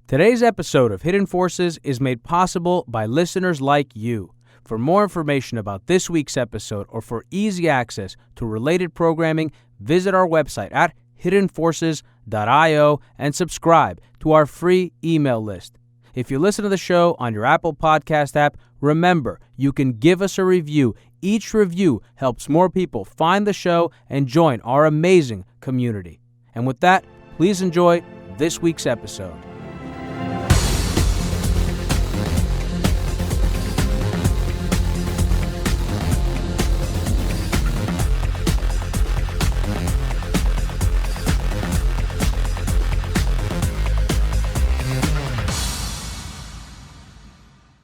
Today's episode of Hidden Forces is made possible by listeners like you. For more information about this week's episode or for easy access to related programming, visit our website at hiddenforces.io and subscribe to our free email list. If you listen to the show on your Apple Podcast app, remember, you can give us a review. Each review helps more people find the show and join our amazing community. And with that, please enjoy this week's episode.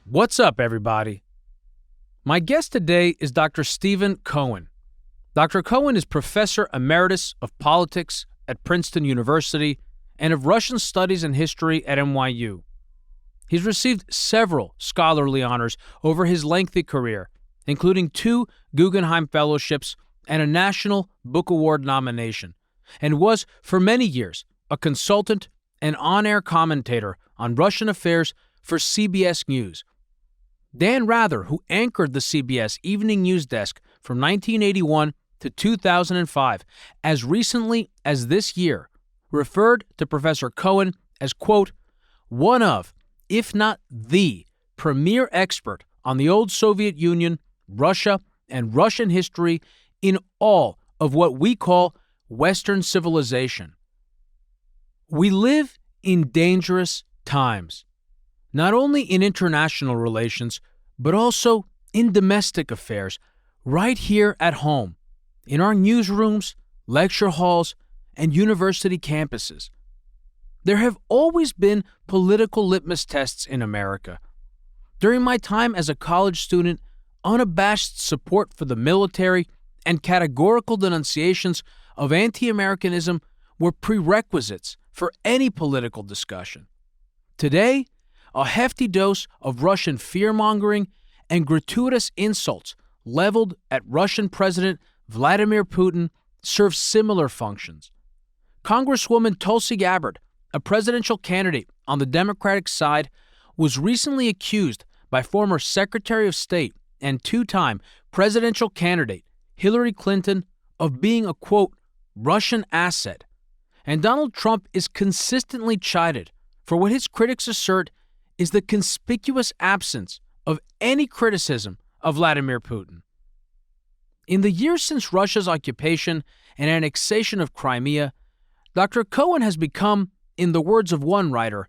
What's up, everybody? My guest today is Dr. Stephen Cohen. Dr. Cohen is Professor Emeritus of Politics at Princeton University and of Russian Studies and History at NYU. He's received several scholarly honors over his lengthy career, including 2 Guggenheim Fellowships and a National Book Award nomination, and was, for many years, a consultant and on-air commentator on Russian affairs for CBS News. Dan Rather, who anchored the CBS Evening News Desk from 1981 to 2005, as recently as this year, referred to Professor Cohen as, quote, one of, if not the, premier expert on the old Soviet Union, Russia, and Russian history in all of what we call Western civilization. We live in dangerous times. Not only in international relations, but also in domestic affairs, right here at home, in our newsrooms, lecture halls, and university campuses. There have always been political litmus tests in America. During my time as a college student, unabashed support for the military and categorical denunciations of anti-Americanism were prerequisites for any political discussion. Today, a hefty dose of Russian fear-mongering and gratuitous insults leveled at Russian President Vladimir Putin serve similar functions. Congresswoman Tulsi Gabbard, a presidential candidate on the Democratic side, was recently accused by former Secretary of State and 2-time presidential candidate Hillary Clinton of being a, quote, Russian asset. And Donald Trump is consistently chided for what his critics assert is the conspicuous absence of any criticism of Vladimir Putin. In the years since Russia's occupation and annexation of Crimea, Dr. Cohen has become, in the words of one writer,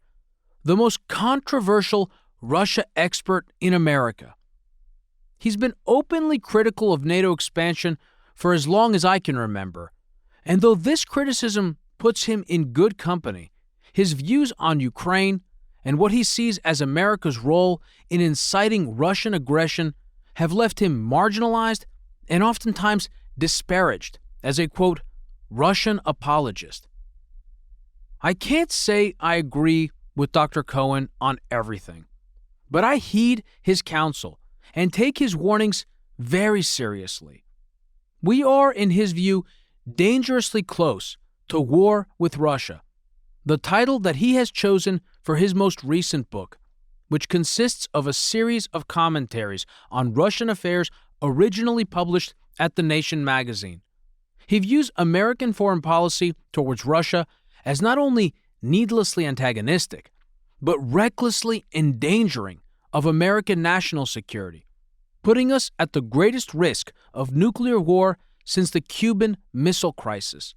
the most controversial Russia expert in America. He's been openly critical of NATO expansion for as long as I can remember, and though this criticism puts him in good company, his views on Ukraine and what he sees as America's role in inciting Russian aggression have left him marginalized and oftentimes disparaged as a, quote, Russian apologist. I can't say I agree with Dr. Cohen on everything, but I heed his counsel and take his warnings very seriously. We are, in his view, dangerously close to war with Russia, the title that he has chosen for his most recent book, which consists of a series of commentaries on Russian affairs originally published at The Nation magazine. He views American foreign policy towards Russia as not only needlessly antagonistic, but recklessly endangering of American national security, putting us at the greatest risk of nuclear war since the Cuban Missile Crisis.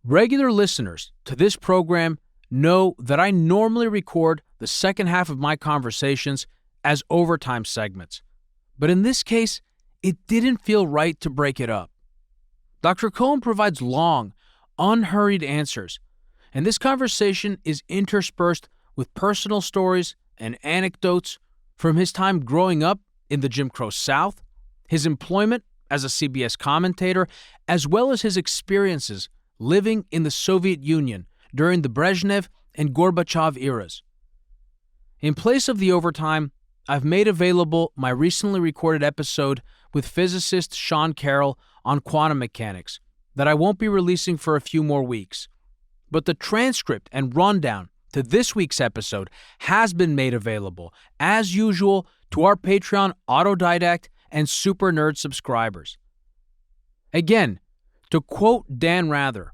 Regular listeners to this program know that I normally record the second half of my conversations as overtime segments, but in this case, it didn't feel right to break it up. Dr. Cohen provides long, unhurried answers, and this conversation is interspersed with personal stories and anecdotes from his time growing up in the Jim Crow South, his employment as a CBS commentator, as well as his experiences living in the Soviet Union during the Brezhnev and Gorbachev eras. In place of the overtime, I've made available my recently recorded episode with physicist Sean Carroll on quantum mechanics that I won't be releasing for a few more weeks. But the transcript and rundown to this week's episode has been made available, as usual, to our Patreon autodidact and super nerd subscribers. Again, to quote Dan Rather,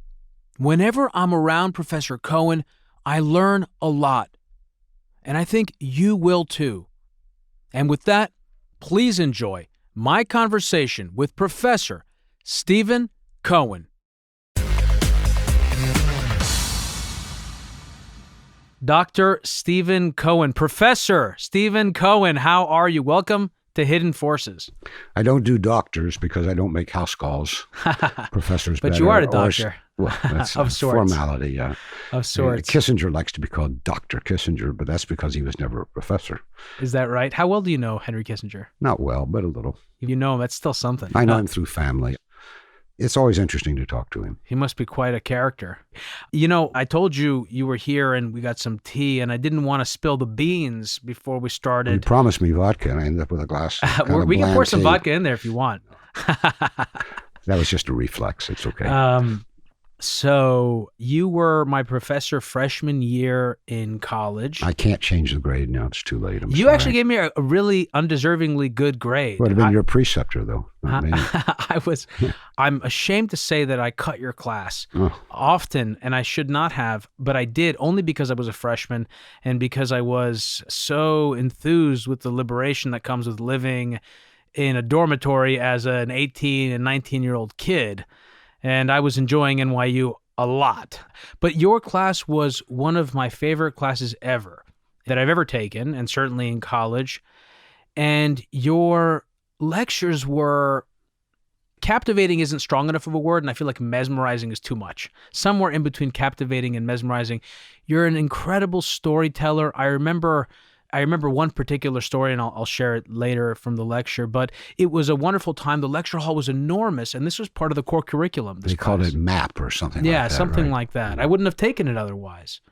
whenever I'm around Professor Cohen, I learn a lot. And I think you will too. And with that, please enjoy my conversation with Professor Stephen Cohen. Dr. Stephen Cohen. Professor Stephen Cohen, how are you? Welcome to Hidden Forces. I don't do doctors because I don't make house calls. Professors but better, you are a doctor. Well, that's of a sorts. formality, yeah. Of sorts. Kissinger likes to be called Dr. Kissinger, but that's because he was never a professor. Is that right? How well do you know Henry Kissinger? Not well, but a little. If you know him, that's still something. I know him through family. It's always interesting to talk to him. He must be quite a character. You know, I told you were here and we got some tea, and I didn't want to spill the beans before we started. You promised me vodka, and I ended up with a glass. We can pour some vodka in there if you want. That was just a reflex. It's okay. So you were my professor freshman year in college. I can't change the grade now. It's too late. You actually gave me a really undeservingly good grade. Would have been your preceptor, though. I'm ashamed to say that I cut your class often, and I should not have, but I did only because I was a freshman and because I was so enthused with the liberation that comes with living in a dormitory as an 18 and 19-year-old kid. And I was enjoying NYU a lot. But your class was one of my favorite classes ever that I've ever taken, and certainly in college. And your lectures were captivating isn't strong enough of a word, and I feel like mesmerizing is too much. Somewhere in between captivating and mesmerizing. You're an incredible storyteller. I remember one particular story, and I'll share it later from the lecture, but it was a wonderful time. The lecture hall was enormous, and this was part of the core curriculum. They called it MAP or something like that. Yeah, something right? like that. I wouldn't have taken it otherwise.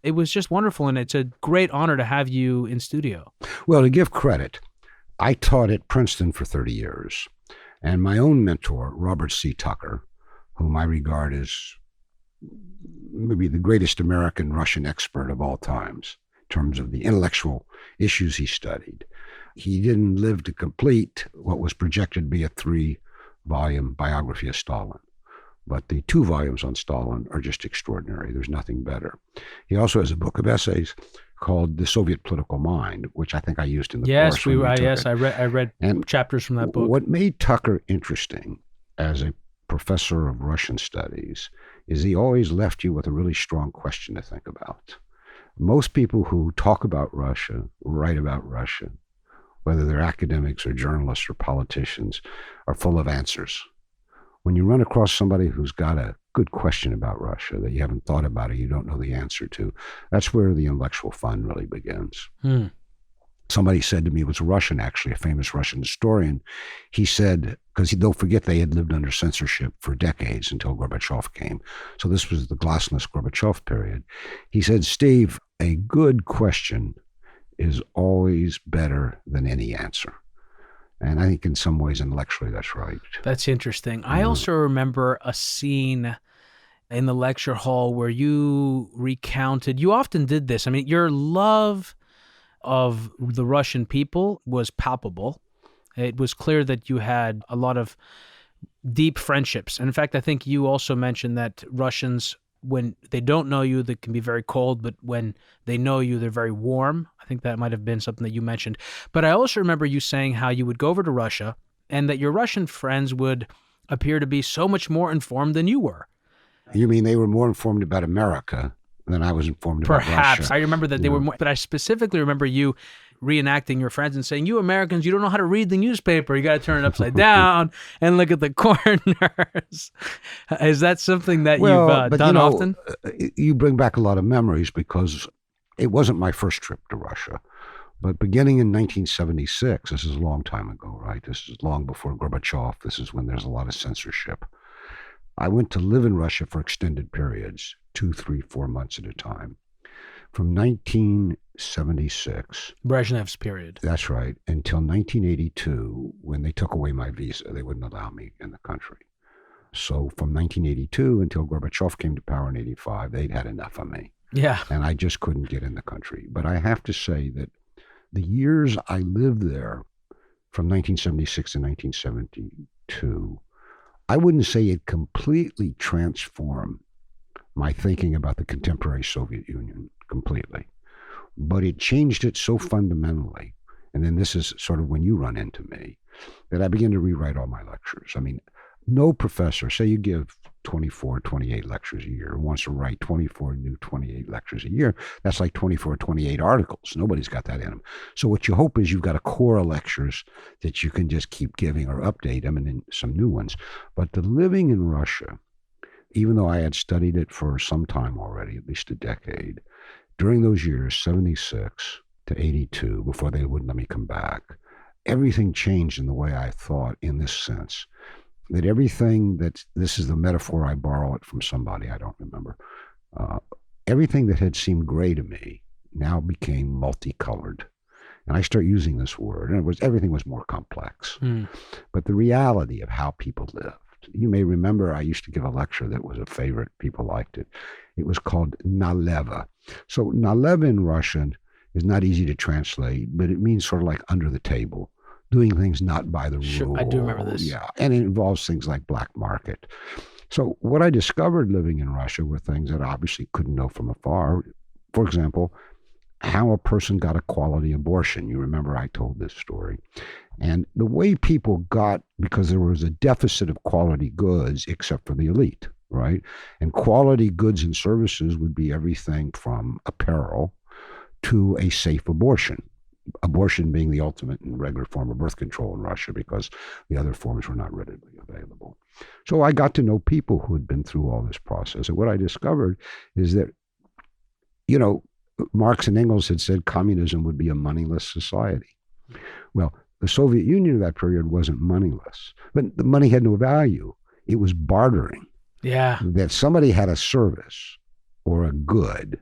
It was just wonderful, and it's a great honor to have you in studio. Well, to give credit, I taught at Princeton for 30 years, and my own mentor, Robert C. Tucker, whom I regard as maybe the greatest American Russian expert of all times, terms of the intellectual issues he studied. He didn't live to complete what was projected to be a 3-volume biography of Stalin. But the 2 volumes on Stalin are just extraordinary. There's nothing better. He also has a book of essays called The Soviet Political Mind, which I think I used in the course. Yes, I read chapters from that book. What made Tucker interesting as a professor of Russian studies is he always left you with a really strong question to think about. Most people who talk about Russia, write about Russia, whether they're academics or journalists or politicians, are full of answers. When you run across somebody who's got a good question about Russia that you haven't thought about or you don't know the answer to, that's where the intellectual fun really begins. Somebody said to me, it was a Russian actually, a famous Russian historian, he said, because don't forget they had lived under censorship for decades until Gorbachev came. So this was the glasnost Gorbachev period. He said, Steve, a good question is always better than any answer. And I think in some ways intellectually that's right. That's interesting. I also remember a scene in the lecture hall where you recounted, you often did this. I mean, your love of the Russian people was palpable. It was clear that you had a lot of deep friendships. And in fact, I think you also mentioned that Russians, when they don't know you, they can be very cold, but when they know you, they're very warm. I think that might have been something that you mentioned. But I also remember you saying how you would go over to Russia and that your Russian friends would appear to be so much more informed than you were. You mean they were more informed about America than I was informed about Russia? Perhaps. I remember that they were more, but I specifically remember you reenacting your friends and saying, you Americans, you don't know how to read the newspaper. You got to turn it upside down and look at the corners. Is that something that you've done often? You bring back a lot of memories because it wasn't my first trip to Russia. But beginning in 1976, this is a long time ago, right? This is long before Gorbachev. This is when there's a lot of censorship. I went to live in Russia for extended periods, 2, 3, 4 months at a time. From 1976. Brezhnev's period. That's right. Until 1982, when they took away my visa. They wouldn't allow me in the country. So from 1982 until Gorbachev came to power in 85, they'd had enough of me. Yeah. and I just couldn't get in the country. But I have to say that the years I lived there, from 1976 to 1972, I wouldn't say it completely transformed my thinking about the contemporary Soviet Union completely, but it changed it so fundamentally. And then this is sort of when you run into me, that I began to rewrite all my lectures. I mean, no professor, say you give 24, 28 lectures a year, wants to write 24 new 28 lectures a year. That's like 24, 28 articles. Nobody's got that in them. So what you hope is you've got a core of lectures that you can just keep giving or update them and then some new ones. But the living in Russia, even though I had studied it for some time already, at least a decade, during those years, 76 to 82, before they wouldn't let me come back, everything changed in the way I thought in this sense. That everything this is the metaphor, I borrow it from somebody, I don't remember. Everything that had seemed gray to me now became multicolored. And I start using this word, and everything was more complex. But the reality of how people lived. You may remember I used to give a lecture that was a favorite. People liked it. It was called Naleva. So Naleva in Russian is not easy to translate, but it means sort of like under the table. Doing things not by the rule. I do remember this. Yeah, and it involves things like black market. So what I discovered living in Russia were things that I obviously couldn't know from afar. For example, how a person got a quality abortion. You remember I told this story. And the way people got, because there was a deficit of quality goods except for the elite, right? And quality goods and services would be everything from apparel to a safe abortion. Abortion being the ultimate and regular form of birth control in Russia because the other forms were not readily available. So I got to know people who had been through all this process. And what I discovered is that, Marx and Engels had said communism would be a moneyless society. Well, the Soviet Union of that period wasn't moneyless, but the money had no value. It was bartering. Yeah. That somebody had a service or a good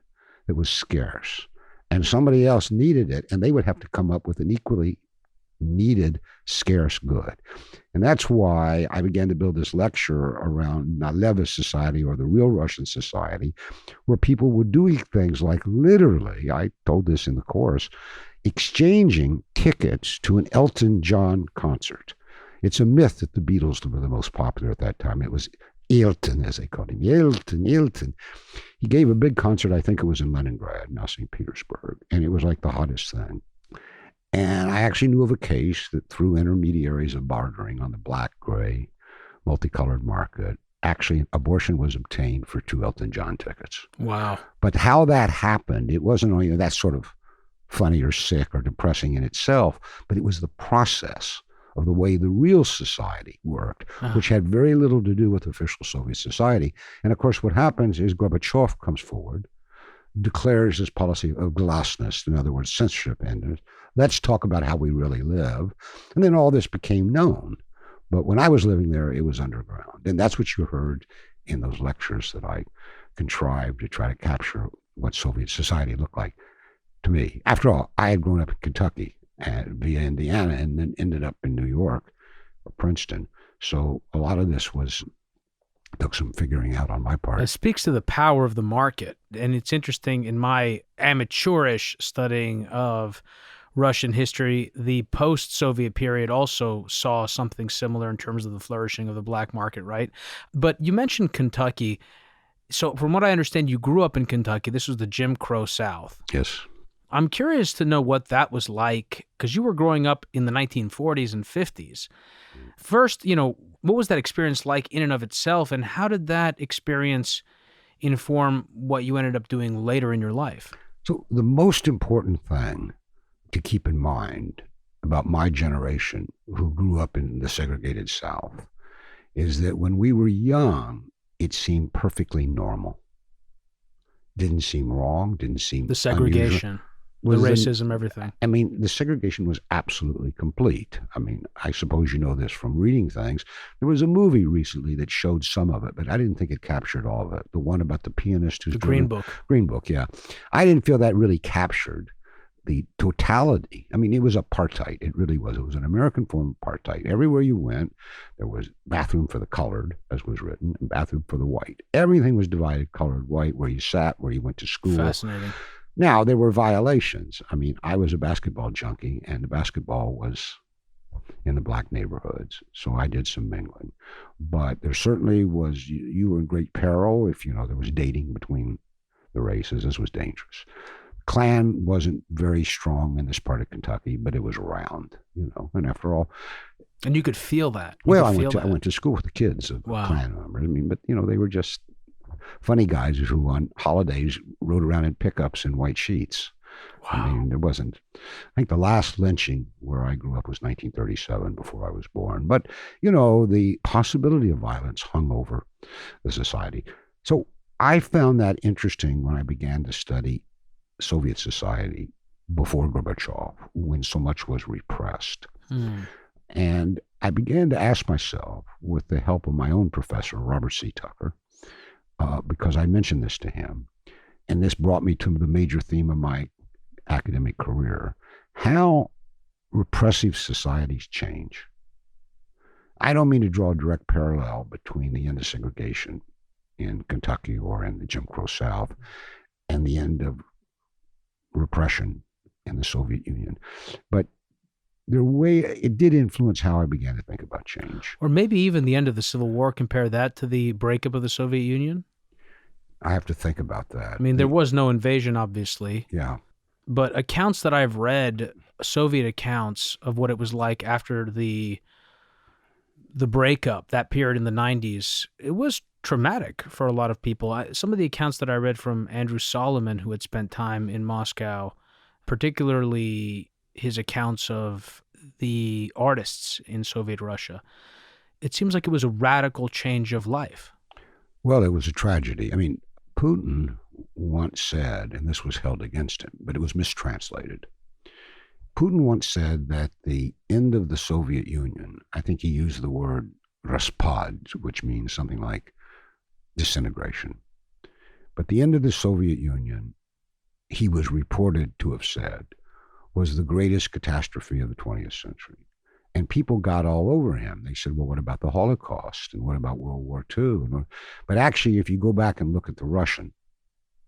that was scarce, and somebody else needed it, and they would have to come up with an equally needed, scarce good. And that's why I began to build this lecture around Naleva society, or the real Russian society, where people were doing things like literally, I told this in the course, exchanging tickets to an Elton John concert. It's a myth that the Beatles were the most popular at that time. It was Elton, as they called him. Elton. He gave a big concert, I think it was in Leningrad, now St. Petersburg, and it was like the hottest thing. And I actually knew of a case that through intermediaries of bartering on the black-gray, multicolored market, actually abortion was obtained for 2 Elton John tickets. Wow. But how that happened, it wasn't only that's sort of funny or sick or depressing in itself, but it was the process of the way the real society worked, which had very little to do with official Soviet society. And of course, what happens is Gorbachev comes forward, declares his policy of glasnost, in other words, censorship ended. Let's talk about how we really live. And then all this became known. But when I was living there, it was underground. And that's what you heard in those lectures that I contrived to try to capture what Soviet society looked like to me. After all, I had grown up in Kentucky via Indiana and then ended up in New York or Princeton. So a lot of this took some figuring out on my part. It speaks to the power of the market. And it's interesting, in my amateurish studying of Russian history, the post-Soviet period also saw something similar in terms of the flourishing of the black market, right? But you mentioned Kentucky. So from what I understand, you grew up in Kentucky. This was the Jim Crow South. Yes. I'm curious to know what that was like, because you were growing up in the 1940s and 50s. First, what was that experience like in and of itself, and how did that experience inform what you ended up doing later in your life? So the most important thing to keep in mind about my generation who grew up in the segregated South is that when we were young, it seemed perfectly normal. Didn't seem wrong, didn't seem the segregation. The racism, everything. I mean, the segregation was absolutely complete. I mean, I suppose you know this from reading things. There was a movie recently that showed some of it, but I didn't think it captured all of it. The one about the pianist who's the Green Book. Green Book, yeah. I didn't feel that really captured the totality. I mean, it was apartheid. It really was. It was an American form of apartheid. Everywhere you went, there was bathroom for the colored, as was written, and bathroom for the white. Everything was divided, colored, white, where you sat, where you went to school. Fascinating. Now, there were violations. I mean, I was a basketball junkie, and the basketball was in the black neighborhoods, so I did some mingling. But there certainly was, you were in great peril if, there was dating between the races. This was dangerous. Klan wasn't very strong in this part of Kentucky, but it was around, and after all. And you could feel that. I went to school with the kids of Wow. Klan members. I mean, but, they were just funny guys who on holidays rode around in pickups in white sheets. Wow. I mean, there wasn't. I think the last lynching where I grew up was 1937, before I was born. But, the possibility of violence hung over the society. So I found that interesting when I began to study Soviet society before Gorbachev, when so much was repressed. And I began to ask myself, with the help of my own professor, Robert C. Tucker, because I mentioned this to him, and this brought me to the major theme of my academic career, how repressive societies change. I don't mean to draw a direct parallel between the end of segregation in Kentucky or in the Jim Crow South and the end of repression in the Soviet Union, but it did influence how I began to think about change. Or maybe even the end of the Civil War, compare that to the breakup of the Soviet Union? I have to think about that. I mean, there was no invasion, obviously. Yeah. But accounts that I've read, Soviet accounts of what it was like after the breakup, that period in the 90s, it was traumatic for a lot of people. Some of the accounts that I read from Andrew Solomon, who had spent time in Moscow, particularly his accounts of the artists in Soviet Russia, it seems like it was a radical change of life. Well, it was a tragedy. I mean, Putin once said, and this was held against him, but it was mistranslated. Putin once said that the end of the Soviet Union, I think he used the word raspad, which means something like disintegration. But the end of the Soviet Union, he was reported to have said, was the greatest catastrophe of the 20th century. And people got all over him. They said, well, what about the Holocaust? And what about World War II? But actually, if you go back and look at the Russian,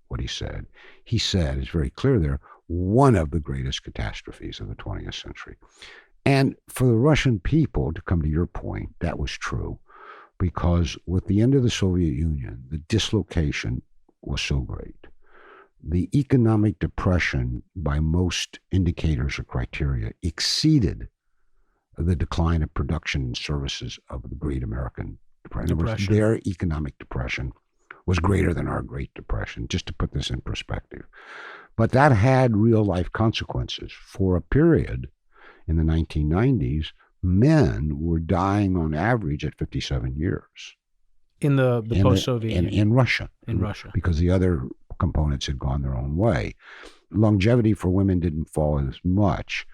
what he said, it's very clear there, one of the greatest catastrophes of the 20th century. And for the Russian people, to come to your point, that was true, because with the end of the Soviet Union, the dislocation was so great. The economic depression, by most indicators or criteria, exceeded the decline of production and services of the Great American Depression. In other words, their economic depression was greater than our Great Depression, just to put this in perspective. But that had real life consequences. For a period in the 1990s, men were dying on average at 57 years. In the post-Soviet Union. In Russia. In Russia. Because the other components had gone their own way. Longevity for women didn't fall as much.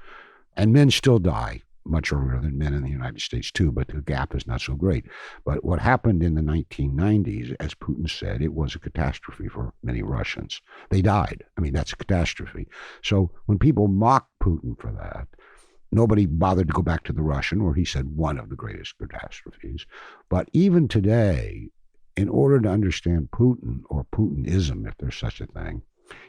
And men still die much earlier than men in the United States too, but the gap is not so great. But what happened in the 1990s, as Putin said, it was a catastrophe for many Russians. They died. I mean, that's a catastrophe. So when people mock Putin for that, nobody bothered to go back to the Russian, where he said one of the greatest catastrophes. But even today, in order to understand Putin, or Putinism, if there's such a thing,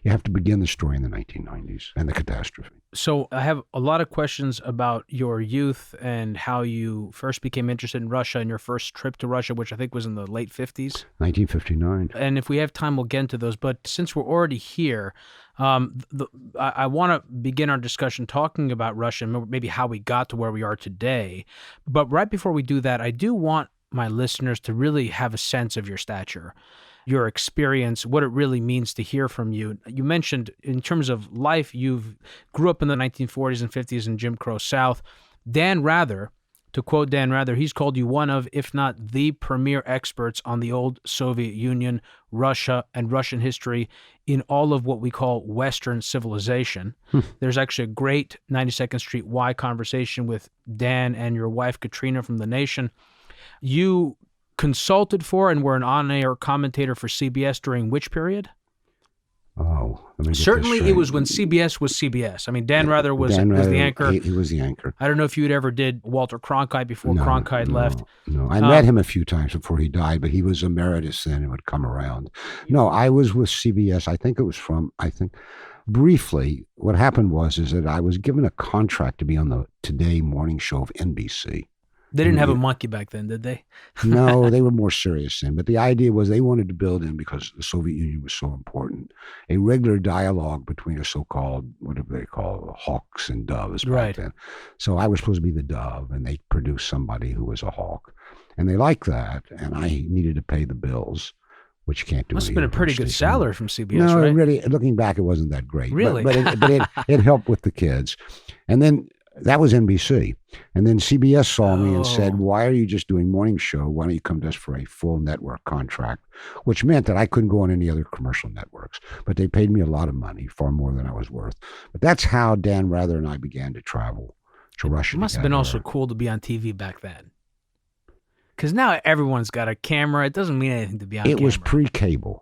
you have to begin the story in the 1990s and the catastrophe. So I have a lot of questions about your youth and how you first became interested in Russia and your first trip to Russia, which I think was in the late 50s. 1959. And if we have time, we'll get into those. But since we're already here, I want to begin our discussion talking about Russia and maybe how we got to where we are today. But right before we do that, I do want my listeners to really have a sense of your stature, your experience, what it really means to hear from you. You mentioned in terms of life, you grew up in the 1940s and 50s in Jim Crow South. Dan Rather, to quote Dan Rather, he's called you one of, if not the premier experts on the old Soviet Union, Russia, and Russian history in all of what we call Western civilization. There's actually a great 92nd Street Y conversation with Dan and your wife, Katrina, from The Nation. You consulted for and were an on-air commentator for CBS during which period? Oh, let me get Certainly, this it was straight. when CBS was CBS. I mean, Dan Rather was Dan the Rather, anchor. He was the anchor. I don't know if you had ever did Walter Cronkite before Cronkite left. No. I met him a few times before he died, but he was emeritus then and would come around. No, I was with CBS. I think briefly, what happened is that I was given a contract to be on the Today morning show of NBC. They didn't have a monkey back then, did they? No, they were more serious then. But the idea was they wanted to build in, because the Soviet Union was so important, a regular dialogue between a so-called, whatever they call, hawks and doves back then. So I was supposed to be the dove, and they produced somebody who was a hawk. And they liked that, and I needed to pay the bills, which you can't do. Must have been a pretty good salary from CBS, no, right? really, looking back, it wasn't that great. Really? But it helped with the kids. And then that was NBC. And then CBS saw me and said, why are you just doing morning show? Why don't you come to us for a full network contract? Which meant that I couldn't go on any other commercial networks. But they paid me a lot of money, far more than I was worth. But that's how Dan Rather and I began to travel to Russia. It must have been also cool to be on TV back then. Because now everyone's got a camera. It doesn't mean anything to be on camera. It was pre-cable.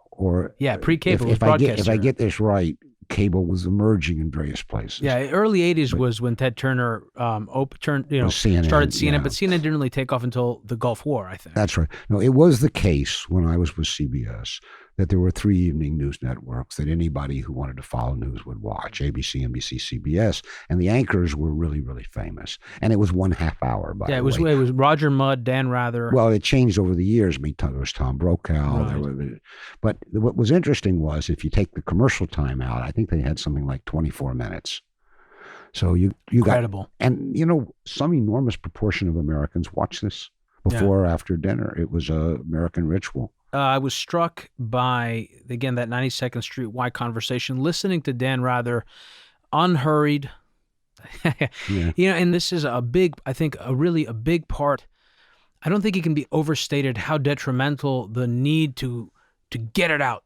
Pre-cable. If I get this right, cable was emerging in various places. Yeah, early 80s was when Ted Turner started CNN, but CNN didn't really take off until the Gulf War, I think. That's right. No, it was the case when I was with CBS that there were 3 evening news networks that anybody who wanted to follow news would watch: ABC, NBC, CBS, and the anchors were really, really famous. And it was 1/2 hour, by the way. It was Roger Mudd, Dan Rather. Well, it changed over the years. I mean, there was Tom Brokaw. Right. But what was interesting was, if you take the commercial time out, I think they had something like 24 minutes. So you incredible. And some enormous proportion of Americans watch this before or after dinner. It was a American ritual. I was struck by, again, that 92nd Street Y conversation, listening to Dan Rather, unhurried. And this is a big part. I don't think it can be overstated how detrimental the need to get it out,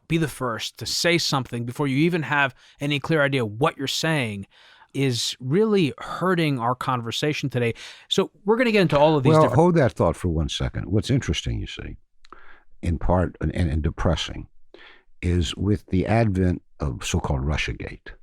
be the first, to say something before you even have any clear idea what you're saying, is really hurting our conversation today. So we're going to get into all of these. Well, hold that thought for 1 second. What's interesting, you see, in part and depressing, is with the advent of so-called Russiagate,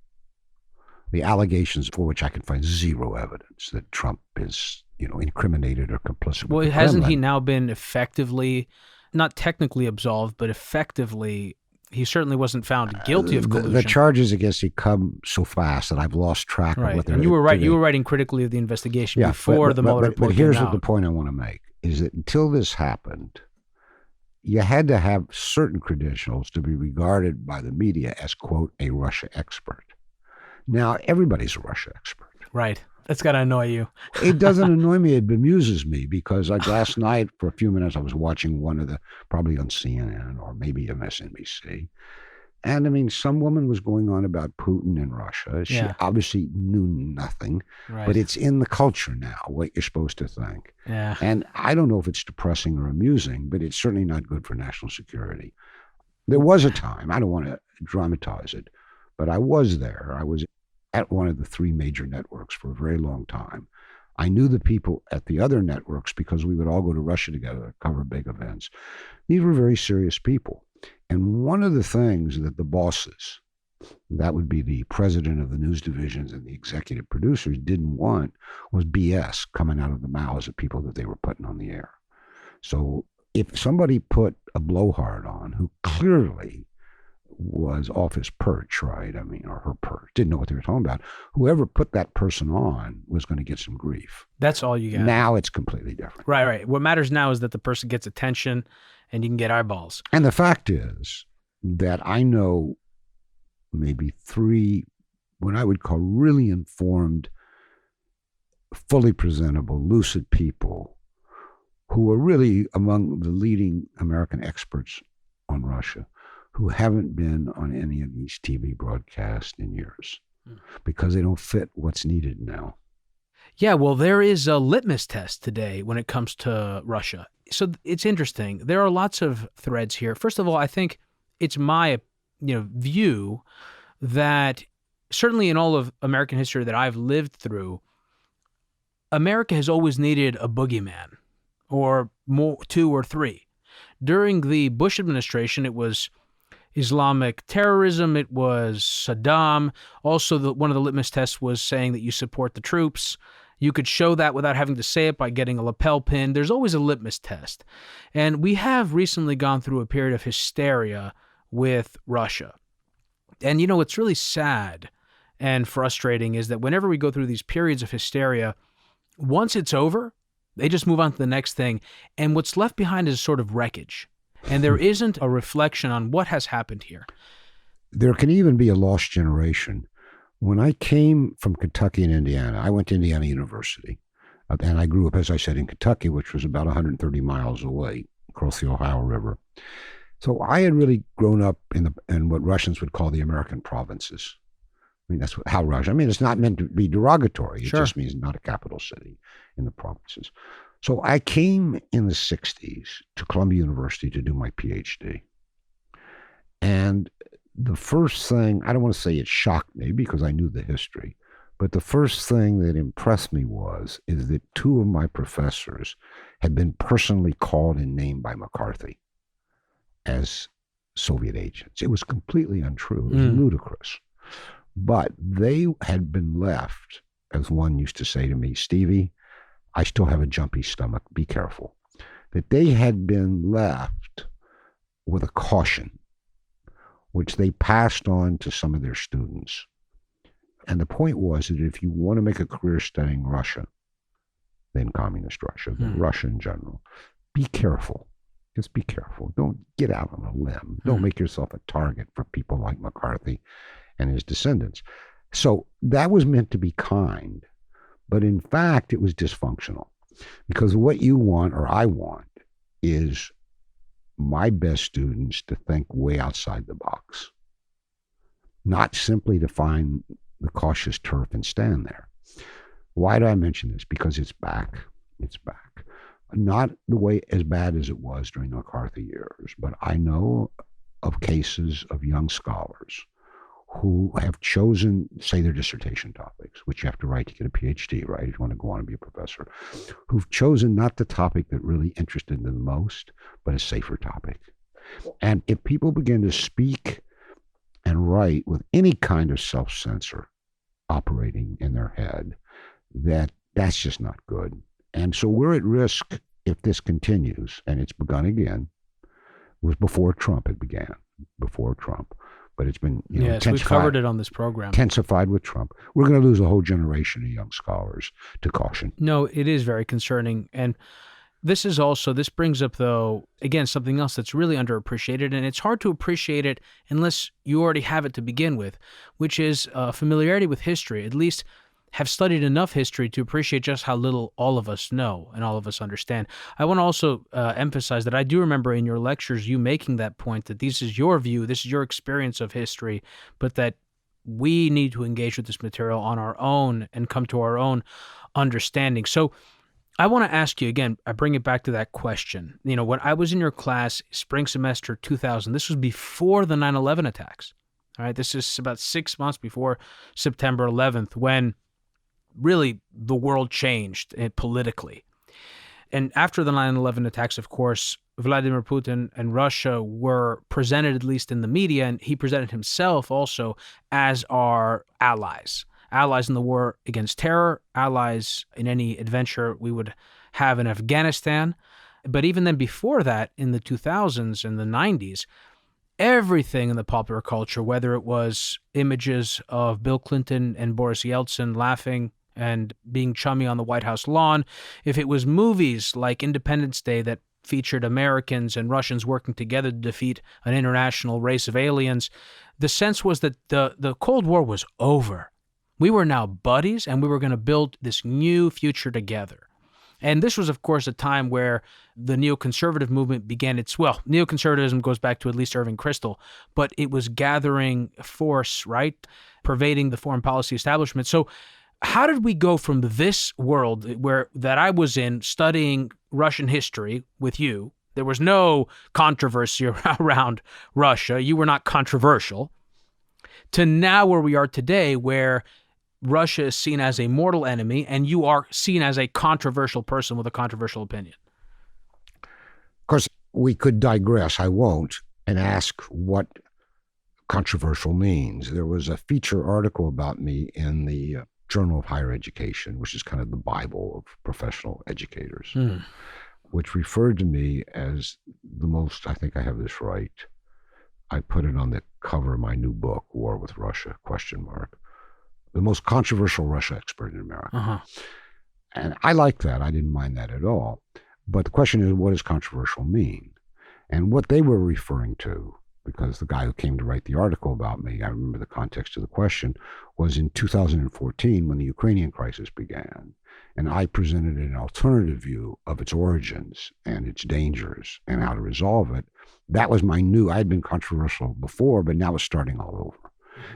the allegations for which I can find zero evidence that Trump is, incriminated or complicit. Well, hasn't he now been effectively, not technically absolved, but effectively, he certainly wasn't found guilty of collusion. The charges against him come so fast that I've lost track of what they're. And you were right. You were writing critically of the investigation before the Mueller report. But here's came out. The point I want to make is that until this happened, you had to have certain credentials to be regarded by the media as, quote, a Russia expert. Now, everybody's a Russia expert. Right. That's got to annoy you. It doesn't annoy me. It bemuses me, because like last night, for a few minutes, I was watching probably on CNN or maybe MSNBC. And I mean, some woman was going on about Putin and Russia. She obviously knew nothing, but it's in the culture now, what you're supposed to think. Yeah. And I don't know if it's depressing or amusing, but it's certainly not good for national security. There was a time, I don't want to dramatize it, but I was there. I was at one of the 3 major networks for a very long time. I knew the people at the other networks because we would all go to Russia together to cover big events. These were very serious people. And one of the things that the bosses, that would be the president of the news divisions and the executive producers, didn't want was BS coming out of the mouths of people that they were putting on the air. So if somebody put a blowhard on who clearly was off his perch, right? I mean, or her perch, didn't know what they were talking about. Whoever put that person on was going to get some grief. That's all you got. Now it's completely different. Right. What matters now is that the person gets attention and you can get eyeballs. And the fact is that I know maybe 3, what I would call really informed, fully presentable, lucid people who are really among the leading American experts on Russia, who haven't been on any of these TV broadcasts in years because they don't fit what's needed now. Yeah, well, there is a litmus test today when it comes to Russia. So it's interesting. There are lots of threads here. First of all, I think it's my view that certainly in all of American history that I've lived through, America has always needed a boogeyman, or 2 or 3. During the Bush administration, it was Islamic terrorism. It was Saddam. Also, one of the litmus tests was saying that you support the troops. You could show that without having to say it by getting a lapel pin. There's always a litmus test. And we have recently gone through a period of hysteria with Russia. And, what's really sad and frustrating is that whenever we go through these periods of hysteria, once it's over, they just move on to the next thing. And what's left behind is a sort of wreckage. And there isn't a reflection on what has happened here. There can even be a lost generation. When I came from Kentucky and Indiana, I went to Indiana University. And I grew up, as I said, in Kentucky, which was about 130 miles away across the Ohio River. So I had really grown up in what Russians would call the American provinces. I mean, that's how Russia, it's not meant to be derogatory. It just means not a capital city in the provinces. So I came in the 60s to Columbia University to do my PhD. And the first thing, I don't want to say it shocked me because I knew the history, but the first thing that impressed me is that two of my professors had been personally called and named by McCarthy as Soviet agents. It was completely untrue. It was ludicrous. But they had been left, as one used to say to me, Stevie, I still have a jumpy stomach, be careful. That they had been left with a caution, which they passed on to some of their students. And the point was that if you want to make a career studying Russia, then communist Russia, then Russia in general, be careful. Just be careful. Don't get out on a limb. Don't make yourself a target for people like McCarthy and his descendants. So that was meant to be kind, but in fact, it was dysfunctional. Because what you want, or I want, is my best students to think way outside the box, not simply to find the cautious turf and stand there. Why do I mention this? Because it's back. It's back. Not the way as bad as it was during the McCarthy years, but I know of cases of young scholars who have chosen, say, their dissertation topics, which you have to write to get a PhD, right, if you want to go on and be a professor, who've chosen not the topic that really interested them the most, but a safer topic. And if people begin to speak and write with any kind of self-censor operating in their head, that's just not good. And so we're at risk if this continues, and it's begun again. It was before Trump it began, before Trump. But it's been yes, we've covered it on this program. Intensified with Trump. We're going to lose a whole generation of young scholars to caution. No, it is very concerning. And this brings up, though, again, something else that's really underappreciated, and it's hard to appreciate it unless you already have it to begin with, which is familiarity with history, at least have studied enough history to appreciate just how little all of us know and all of us understand. I want to also emphasize that I do remember in your lectures you making that point that this is your view, this is your experience of history, but that we need to engage with this material on our own and come to our own understanding. So I want to ask you again, I bring it back to that question. When I was in your class, spring semester 2000, this was before the 9/11 attacks. All right, this is about 6 months before September 11th, when really the world changed politically. And after the 9/11 attacks, of course, Vladimir Putin and Russia were presented, at least in the media, and he presented himself also as our allies in the war against terror, allies in any adventure we would have in Afghanistan. But even then, before that, in the 2000s and the 90s, everything in the popular culture, whether it was images of Bill Clinton and Boris Yeltsin laughing and being chummy on the White House lawn, if it was movies like Independence Day that featured Americans and Russians working together to defeat an international race of aliens, the sense was that the Cold War was over. We were now buddies, and we were going to build this new future together. And this was, of course, a time where the neoconservative movement began neoconservatism goes back to at least Irving Kristol, but it was gathering force, right, pervading the foreign policy establishment. So how did we go from this world that I was in studying Russian history with you? There was no controversy around Russia. You were not controversial. To now where we are today, where Russia is seen as a mortal enemy and you are seen as a controversial person with a controversial opinion. Of course, we could digress. I won't, and ask what controversial means. There was a feature article about me in the Journal of Higher Education, which is kind of the Bible of professional educators, which referred to me as the most, I think I have this right, I put it on the cover of my new book, War with Russia, ? The most controversial Russia expert in America. And I like that. I didn't mind that at all. But the question is, what does controversial mean? And what they were referring to, because the guy who came to write the article about me, I remember the context of the question, was in 2014 when the Ukrainian crisis began. And I presented an alternative view of its origins and its dangers and how to resolve it. That was my new, I had been controversial before, but now it's starting all over.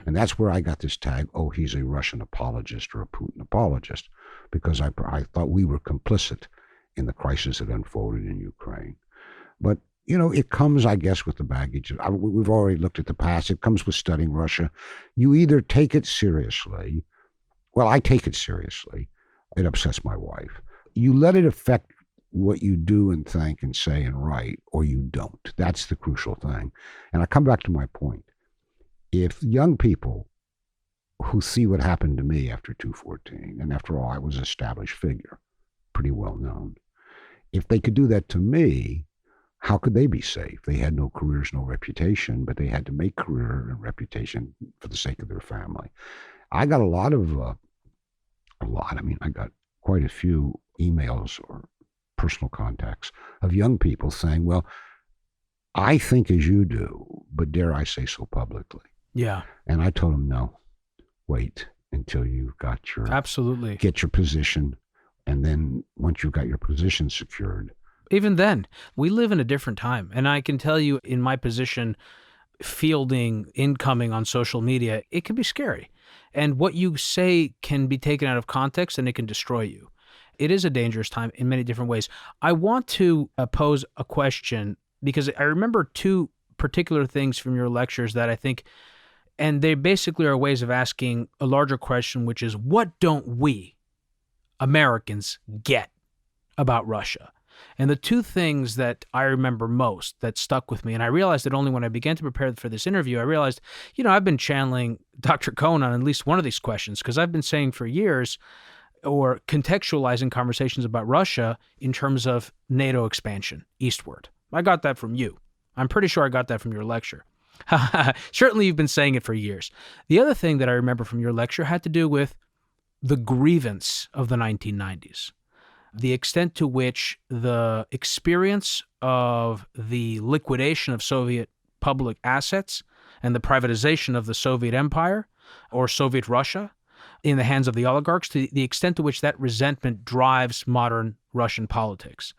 And that's where I got this tag, oh, he's a Russian apologist or a Putin apologist, because I thought we were complicit in the crisis that unfolded in Ukraine. But, you know, it comes, I guess, with the baggage. We've already looked at the past. It comes with studying Russia. You either take it seriously. Well, I take it seriously. It upsets my wife. You let it affect what you do and think and say and write, or you don't. That's the crucial thing. And I come back to my point. If young people who see what happened to me after 214, and after all, I was an established figure, pretty well known, if they could do that to me, how could they be safe? They had no careers, no reputation, but they had to make career and reputation for the sake of their family. I got I got quite a few emails or personal contacts of young people saying, well, I think as you do, but dare I say so publicly. Yeah. And I told them, no, wait until you've got get your position. And then once you've got your position secured. Even then, we live in a different time. And I can tell you in my position, fielding incoming on social media, it can be scary. And what you say can be taken out of context and it can destroy you. It is a dangerous time in many different ways. I want to pose a question because I remember two particular things from your lectures that I think, and they basically are ways of asking a larger question, which is, what don't we, Americans, get about Russia? And the two things that I remember most that stuck with me, and I realized that only when I began to prepare for this interview, I realized, I've been channeling Dr. Cohen on at least one of these questions, because I've been saying for years, or contextualizing conversations about Russia in terms of NATO expansion eastward. I got that from you. I'm pretty sure I got that from your lecture. Certainly you've been saying it for years. The other thing that I remember from your lecture had to do with the grievance of the 1990s, the extent to which the experience of the liquidation of Soviet public assets and the privatization of the Soviet Empire or Soviet Russia in the hands of the oligarchs, to the extent to which that resentment drives modern Russian politics.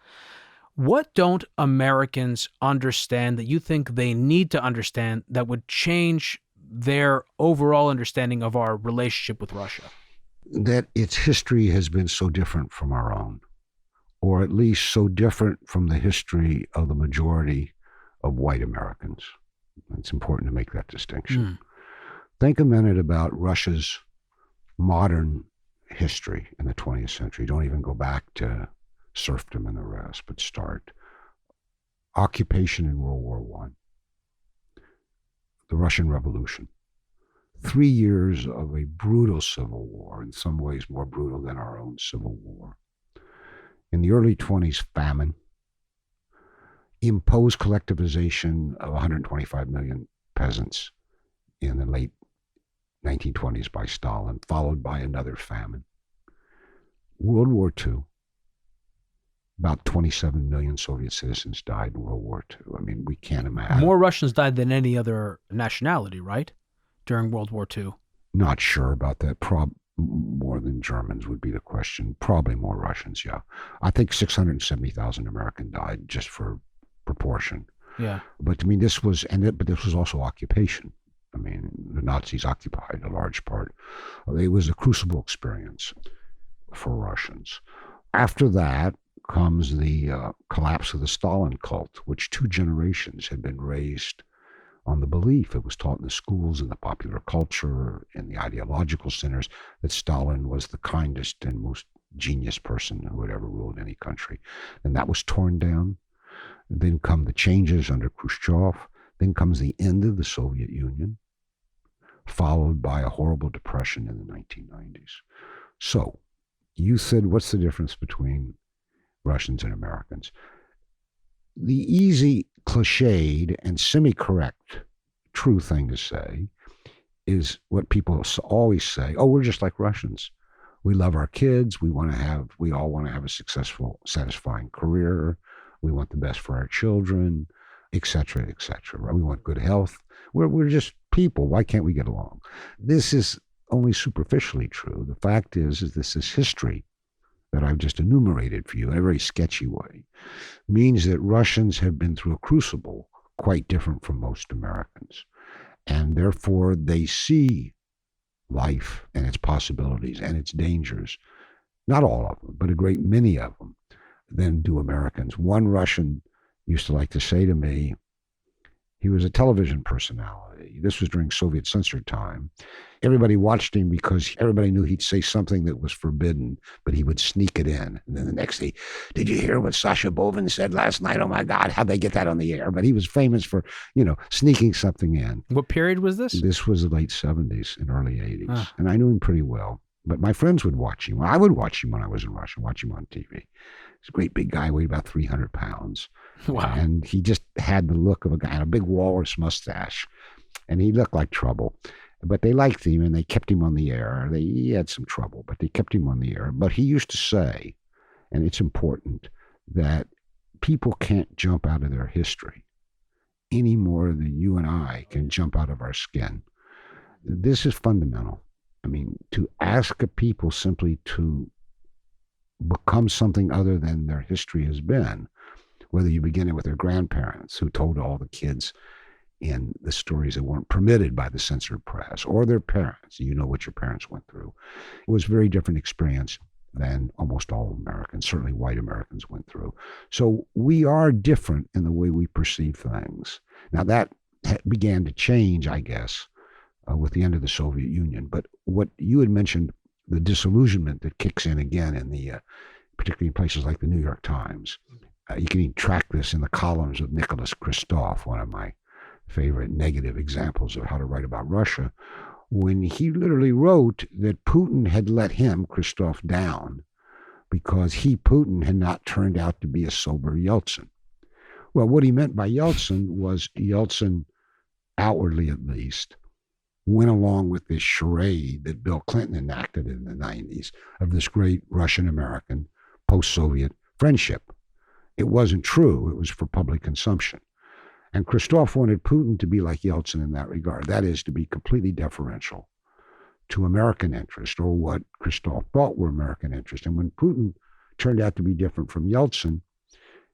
What don't Americans understand that you think they need to understand that would change their overall understanding of our relationship with Russia? That its history has been so different from our own, or at least so different from the history of the majority of white Americans. It's important to make that distinction. Think a minute about Russia's modern history in the 20th century. Don't even go back to serfdom and the rest, but start. Occupation in World War I. The Russian Revolution. 3 years of a brutal civil war, in some ways more brutal than our own civil war. In the early 20s, famine. Imposed collectivization of 125 million peasants in the late 1920s by Stalin, followed by another famine. World War II. About 27 million Soviet citizens died in World War II. I mean, we can't imagine. More Russians died than any other nationality, right? During World War II. Not sure about that. More than Germans would be the question. Probably more Russians, yeah. I think 670,000 Americans died, just for proportion. Yeah. But I mean, this was also occupation. I mean, the Nazis occupied a large part. It was a crucible experience for Russians. After that comes the collapse of the Stalin cult, which 2 generations had been raised on the belief, it was taught in the schools, in the popular culture, in the ideological centers, that Stalin was the kindest and most genius person who had ever ruled any country. And that was torn down. Then come the changes under Khrushchev. Then comes the end of the Soviet Union. followed by a horrible depression in the 1990s. So you said, what's the difference between Russians and Americans? The easy, cliched, and semi-correct true thing to say is what people always say, oh, we're just like Russians. We love our kids. We all want to have a successful, satisfying career. We want the best for our children, et cetera, et cetera. We want good health. We're just people. Why can't we get along? This is only superficially true. The fact is this is history that I've just enumerated for you in a very sketchy way, means that Russians have been through a crucible quite different from most Americans. And therefore, they see life and its possibilities and its dangers, not all of them, but a great many of them, than do Americans. One Russian used to like to say to me, he was a television personality. This was during Soviet censored time. Everybody watched him because everybody knew he'd say something that was forbidden, but he would sneak it in. And then the next day, did you hear what Sasha Bovin said last night? Oh my God, how'd they get that on the air? But he was famous for, sneaking something in. What period was this? This was the late 70s and early 80s. And I knew him pretty well. But my friends would watch him. I would watch him when I was in Russia, watch him on TV. He's a great big guy, weighed about 300 pounds. Wow. And he just had the look of a guy, and a big walrus mustache. And he looked like trouble. But they liked him, and they kept him on the air. He had some trouble, but they kept him on the air. But he used to say, and it's important, that people can't jump out of their history any more than you and I can jump out of our skin. This is fundamental. I mean, to ask a people simply to become something other than their history has been, whether you begin it with their grandparents who told all the kids in the stories that weren't permitted by the censored press, or their parents, what your parents went through. It was a very different experience than almost all Americans, certainly white Americans, went through. So we are different in the way we perceive things. Now that began to change, I guess, with the end of the Soviet Union. But what you had mentioned, the disillusionment that kicks in again in particularly in places like the New York Times. You can even track this in the columns of Nicholas Kristof, one of my favorite negative examples of how to write about Russia, when he literally wrote that Putin had let him, Kristof, down because Putin, had not turned out to be a sober Yeltsin. Well, what he meant by Yeltsin was Yeltsin, outwardly at least, went along with this charade that Bill Clinton enacted in the 90s of this great Russian-American post-Soviet friendship. It wasn't true. It was for public consumption. And Kristof wanted Putin to be like Yeltsin in that regard. That is, to be completely deferential to American interest, or what Kristof thought were American interest. And when Putin turned out to be different from Yeltsin,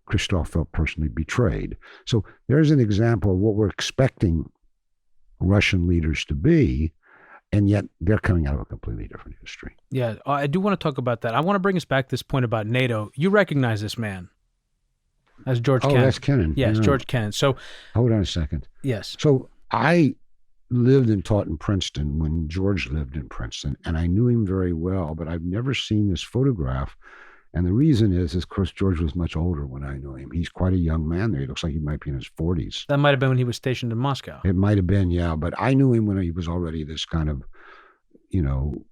Kristof felt personally betrayed. So there's an example of what we're expecting Russian leaders to be, and yet they're coming out of a completely different history. Yeah, I do want to talk about that. I want to bring us back to this point about NATO. You recognize this man as George Kennan. Oh, that's Kennan. Yes, Yeah. George Kennan. So, hold on a second. Yes. So I lived and taught in Princeton when George lived in Princeton, and I knew him very well, but I've never seen this photograph. And the reason is, of course, George was much older when I knew him. He's quite a young man there. He looks like he might be in his 40s. That might have been when he was stationed in Moscow. It might have been, yeah. But I knew him when he was already this kind of,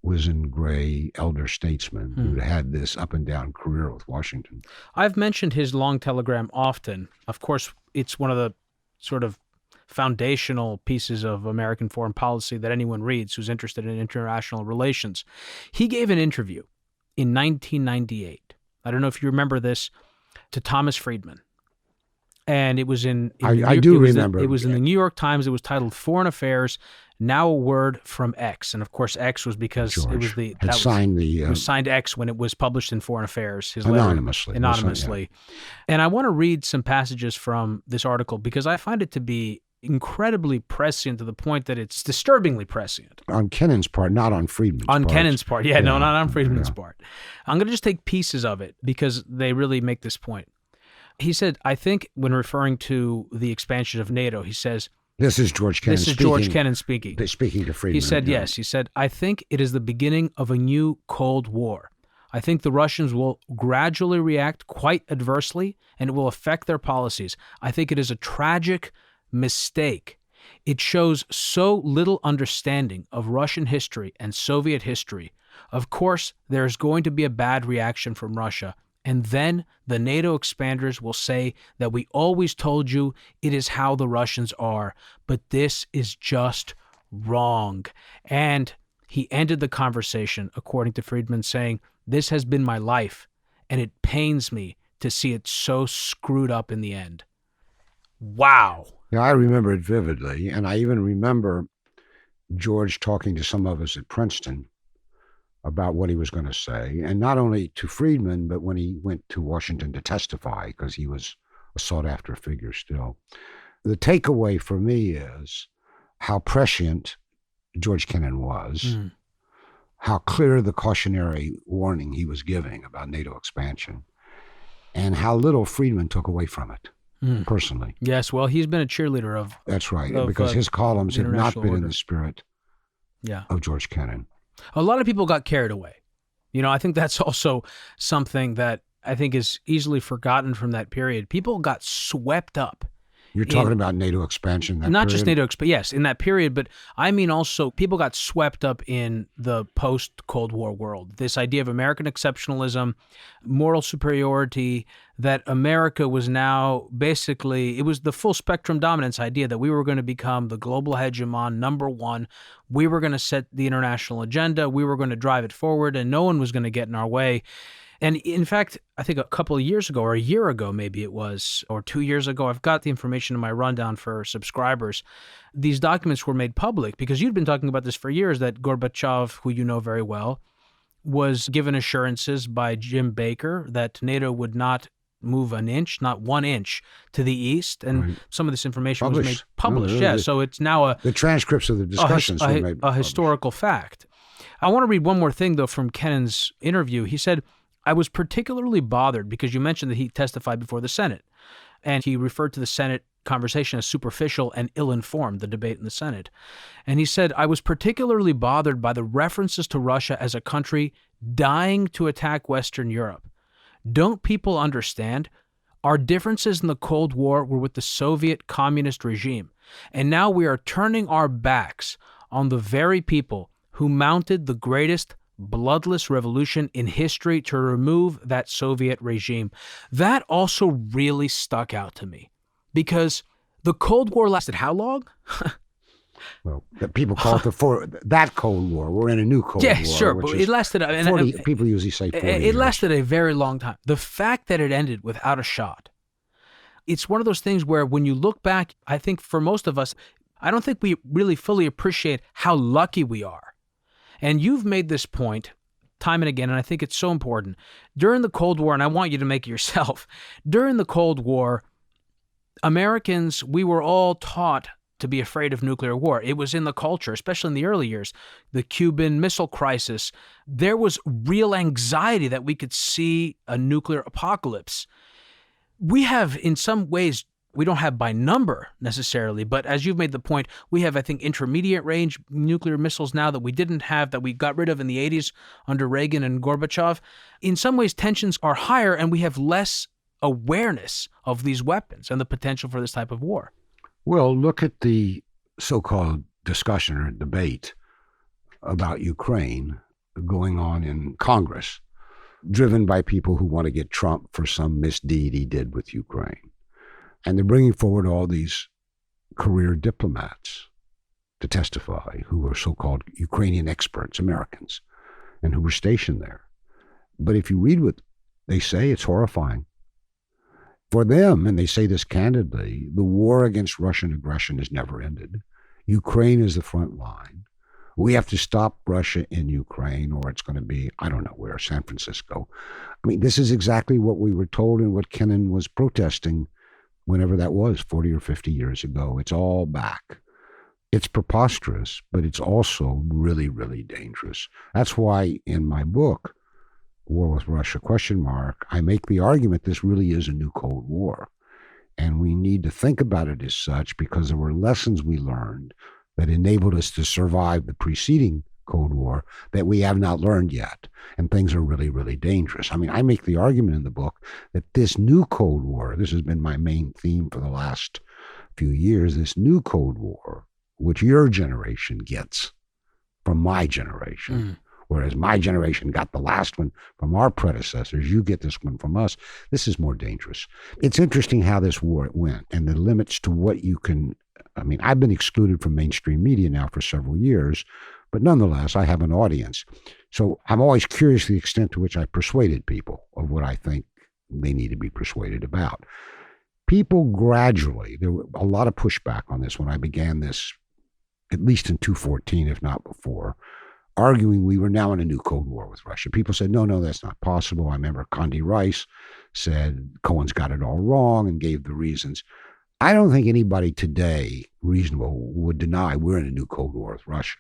wizened gray elder statesman who had this up and down career with Washington. I've mentioned his long telegram often. Of course, it's one of the sort of foundational pieces of American foreign policy that anyone reads who's interested in international relations. He gave an interview in 1998. I don't know if you remember this, to Thomas Friedman. And it was I do remember. It was in the New York Times. It was titled Foreign Affairs, Now a Word from X. And of course, X was because George it was signed X when it was published in Foreign Affairs. His anonymously. Anonymously. And I want to read some passages from this article because I find it to be incredibly prescient, to the point that it's disturbingly prescient. On Kennan's part, not on Friedman's part. On Kennan's part. Yeah, no, not on Friedman's part. I'm going to just take pieces of it because they really make this point. He said, I think when referring to the expansion of NATO, he says, This is George Kennan speaking. This is George Kennan speaking. Speaking to Friedman. He said, yes. He said, I think it is the beginning of a new Cold War. I think the Russians will gradually react quite adversely, and it will affect their policies. I think it is a tragic mistake. It shows so little understanding of Russian history and Soviet history. Of course, there's going to be a bad reaction from Russia, and then the NATO expanders will say that we always told you it is how the Russians are, but this is just wrong. And he ended the conversation, according to Friedman, saying, "This has been my life, and it pains me to see it so screwed up in the end." Wow. Yeah, I remember it vividly, and I even remember George talking to some of us at Princeton about what he was going to say, and not only to Friedman, but when he went to Washington to testify, because he was a sought-after figure still. The takeaway for me is how prescient George Kennan was, how clear the cautionary warning he was giving about NATO expansion, and how little Friedman took away from it. Personally. Yes, well, he's been a cheerleader of... That's right, because his columns have not been in the spirit Yeah. of George Kennan. A lot of people got carried away. You know, I think that's also something that I think is easily forgotten from that period. People got swept up. You're talking about NATO expansion, that Not period? just NATO expansion, yes, in that period, but I mean also people got swept up in the post-Cold War world. This idea of American exceptionalism, moral superiority, that America was now basically, it was the full spectrum dominance idea that we were going to become the global hegemon, number one. We were going to set the international agenda. We were going to drive it forward, and no one was going to get in our way. And in fact, I think a couple of years ago, or a year ago maybe it was, or 2 years ago, I've got the information in my rundown for subscribers. These documents were made public because you'd been talking about this for years, that Gorbachev, who you know very well, was given assurances by Jim Baker that NATO would not move an inch, not 1 inch to the east. And some of this information was made published. Yeah, so it's now the transcripts of the discussions were made a historical fact. I want to read one more thing, though, from Kennan's interview. He said, "I was particularly bothered," because you mentioned that he testified before the Senate, and he referred to the Senate conversation as superficial and ill-informed, the debate in the Senate. And he said, "I was particularly bothered by the references to Russia as a country dying to attack Western Europe. Don't people understand? Our differences in the Cold War were with the Soviet communist regime, and now we are turning our backs on the very people who mounted the greatest bloodless revolution in history to remove that Soviet regime." That also really stuck out to me, because the Cold War lasted how long? Well, people call it that Cold War. We're in a new Cold War. Yeah, sure, but it lasted... 40, people usually say 40 years. It lasted a very long time. The fact that it ended without a shot, it's one of those things where when you look back, I think for most of us, I don't think we really fully appreciate how lucky we are. And you've made this point time and again, and I think it's so important. During the Cold War, and I want you to make it yourself, during the Cold War, Americans, we were all taught to be afraid of nuclear war. It was in the culture, especially in the early years. The Cuban Missile Crisis, there was real anxiety that we could see a nuclear apocalypse. We have, in some ways, we don't have by number necessarily, but as you've made the point, we have, I think, intermediate range nuclear missiles now that we didn't have, that we got rid of in the 80s under Reagan and Gorbachev. In some ways, tensions are higher, and we have less awareness of these weapons and the potential for this type of war. Well, look at the so-called discussion or debate about Ukraine going on in Congress, driven by people who want to get Trump for some misdeed he did with Ukraine. And they're bringing forward all these career diplomats to testify who are so-called Ukrainian experts, Americans, and who were stationed there. But if you read what they say, it's horrifying. For them, and they say this candidly, the war against Russian aggression has never ended. Ukraine is the front line. We have to stop Russia in Ukraine, or it's going to be, I don't know where, San Francisco. I mean, this is exactly what we were told and what Kennan was protesting whenever that was, 40 or 50 years ago. It's all back. It's preposterous, but it's also really, really dangerous. That's why in my book, War with Russia, ? I make the argument this really is a new Cold War. And we need to think about it as such because there were lessons we learned that enabled us to survive the preceding Cold War that we have not learned yet. And things are really, really dangerous. I mean, I make the argument in the book that this new Cold War, this has been my main theme for the last few years, this new Cold War, which your generation gets from my generation, whereas my generation got the last one from our predecessors, you get this one from us. This is more dangerous. It's interesting how this war went and the limits to what you can. I mean, I've been excluded from mainstream media now for several years, but nonetheless, I have an audience. So I'm always curious the extent to which I persuaded people of what I think they need to be persuaded about. People gradually, there were a lot of pushback on this when I began this, at least in 2014, if not before, arguing we were now in a new Cold War with Russia. People said, no, that's not possible. I remember Condi Rice said Cohen's got it all wrong and gave the reasons. I don't think anybody today reasonable would deny we're in a new Cold War with Russia.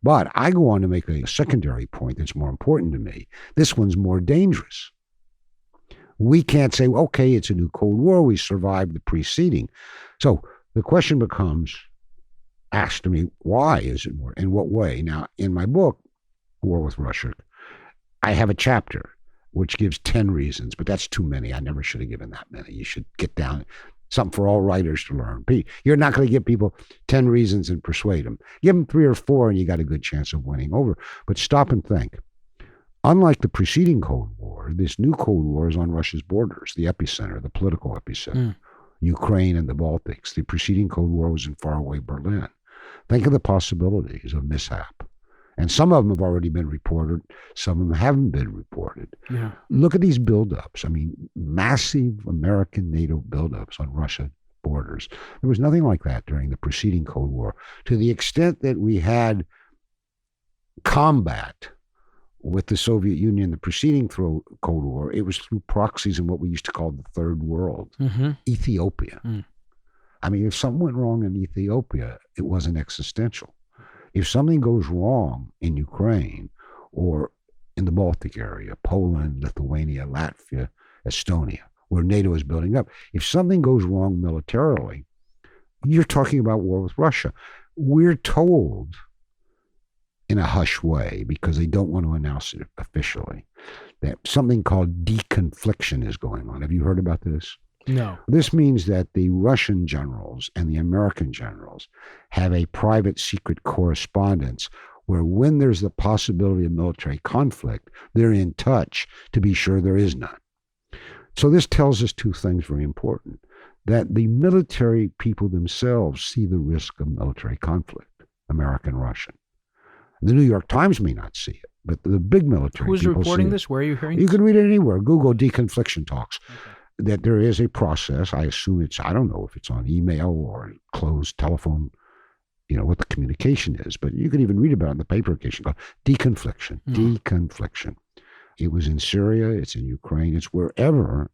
But I go on to make a secondary point that's more important to me. This one's more dangerous. We can't say, okay, it's a new Cold War. We survived the preceding. So the question becomes, asked to me, why is it more? In what way? Now, in my book, War with Russia, I have a chapter which gives 10 reasons, but that's too many. I never should have given that many. You should get down. Something for all writers to learn. You're not going to give people 10 reasons and persuade them. Give them 3 or 4 and you got a good chance of winning over. But stop and think. Unlike the preceding Cold War, this new Cold War is on Russia's borders, the epicenter, the political epicenter, Ukraine and the Baltics. The preceding Cold War was in faraway Berlin. Think of the possibilities of mishap. And some of them have already been reported. Some of them haven't been reported. Yeah. Look at these buildups. I mean, massive American NATO buildups on Russian borders. There was nothing like that during the preceding Cold War. To the extent that we had combat with the Soviet Union, the preceding Cold War, it was through proxies in what we used to call the Third World, Ethiopia. I mean, if something went wrong in Ethiopia, it wasn't existential. If something goes wrong in Ukraine or in the Baltic area, Poland, Lithuania, Latvia, Estonia, where NATO is building up, if something goes wrong militarily, you're talking about war with Russia. We're told in a hush way, because they don't want to announce it officially, that something called deconfliction is going on. Have you heard about this? No. This means that the Russian generals and the American generals have a private secret correspondence where when there's the possibility of military conflict, they're in touch to be sure there is none. So this tells us 2 things very important, that the military people themselves see the risk of military conflict, American, Russian. The New York Times may not see it, but the big military people see it. Who's reporting this? Where are you hearing You can read it anywhere. Google deconfliction talks. Okay. That there is a process. I assume I don't know if it's on email or closed telephone, what the communication is, but you can even read about it in the paper occasion called deconfliction. Deconfliction. It was in Syria, it's in Ukraine, it's wherever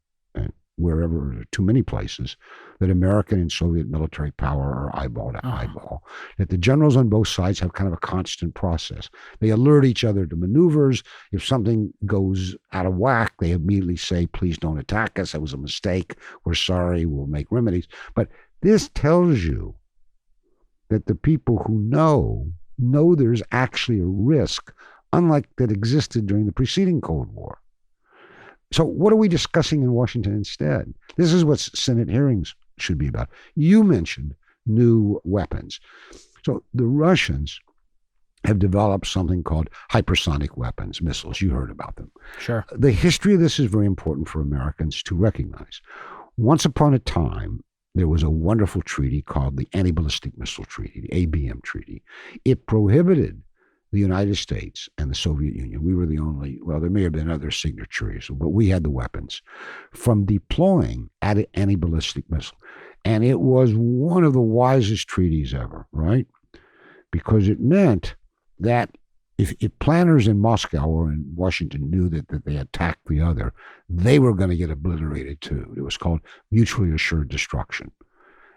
too many places that American and Soviet military power are eyeball to eyeball. That the generals on both sides have kind of a constant process. They alert each other to maneuvers. If something goes out of whack, they immediately say, please don't attack us. That was a mistake. We're sorry. We'll make remedies. But this tells you that the people who know there's actually a risk, unlike that existed during the preceding Cold War. So what are we discussing in Washington instead? This is what Senate hearings should be about. You mentioned new weapons. So the Russians have developed something called hypersonic weapons, missiles. You heard about them. Sure. The history of this is very important for Americans to recognize. Once upon a time, there was a wonderful treaty called the Anti-Ballistic Missile Treaty, the ABM Treaty. It prohibited the United States and the Soviet Union, we were the only, there may have been other signatories, but we had the weapons, from deploying anti-ballistic missile. And it was one of the wisest treaties ever, right? Because it meant that if planners in Moscow or in Washington knew that they attacked the other, they were going to get obliterated too. It was called mutually assured destruction.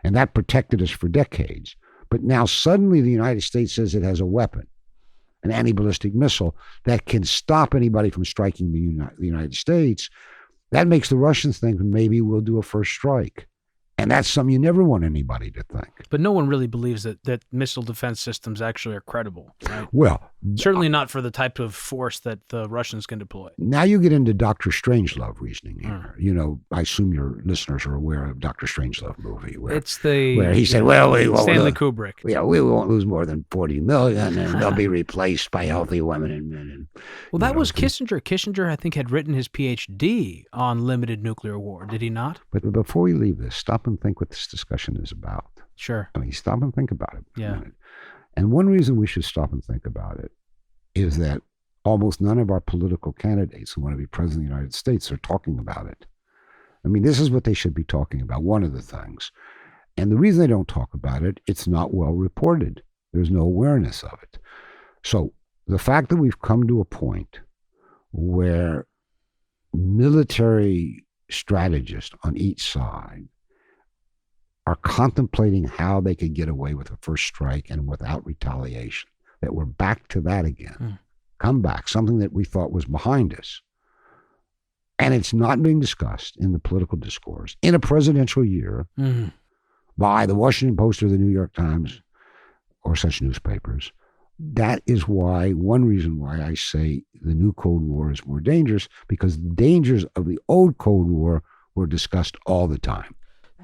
And that protected us for decades. But now suddenly the United States says it has a weapon, an anti-ballistic missile that can stop anybody from striking the United States. That makes the Russians think maybe we'll do a first strike. And that's something you never want anybody to think. But no one really believes that missile defense systems actually are credible, right? Well, certainly not for the type of force that the Russians can deploy. Now you get into Dr. Strangelove reasoning here. You know, I assume your listeners are aware of Dr. Strangelove movie where he said, "Well, we won't Stanley Kubrick. Yeah, we won't lose more than 40 million, and they'll be replaced by healthy women and men." Well, that was Kissinger. Kissinger, I think, had written his PhD on limited nuclear war. Did he not? But before we leave this, stop and think what this discussion is about. Sure. I mean, stop and think about it for a minute. And one reason we should stop and think about it is that almost none of our political candidates who want to be president of the United States are talking about it. I mean, this is what they should be talking about, one of the things. And the reason they don't talk about it, it's not well reported. There's no awareness of it. So the fact that we've come to a point where military strategists on each side are contemplating how they could get away with a first strike and without retaliation, that we're back to that again. Come back, something that we thought was behind us. And it's not being discussed in the political discourse in a presidential year by the Washington Post or the New York Times or such newspapers. That is why, one reason why I say the new Cold War is more dangerous, because the dangers of the old Cold War were discussed all the time.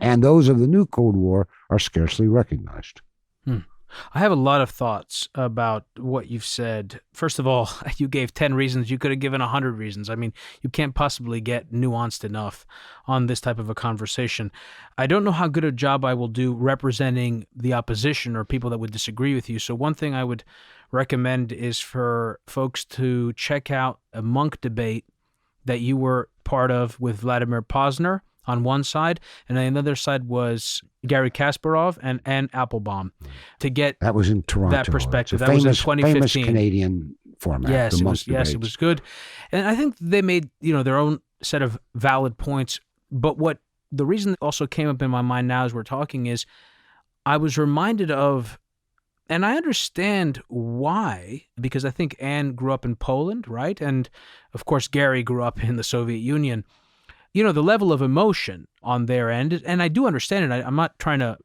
And those of the new Cold War are scarcely recognized. I have a lot of thoughts about what you've said. First of all, you gave 10 reasons. You could have given 100 reasons. I mean, you can't possibly get nuanced enough on this type of a conversation. I don't know how good a job I will do representing the opposition or people that would disagree with you. So one thing I would recommend is for folks to check out a monk debate that you were part of with Vladimir Posner on one side, and on the other side was Gary Kasparov and Ann Applebaum, to get that was in Toronto. That perspective. That was in 2015. Famous Canadian format. Yes, it was good, and I think they made their own set of valid points. But what the reason that also came up in my mind now as we're talking is, I was reminded of, and I understand why, because I think Ann grew up in Poland, right, and of course Gary grew up in the Soviet Union. The level of emotion on their end, and I do understand it. I'm not trying to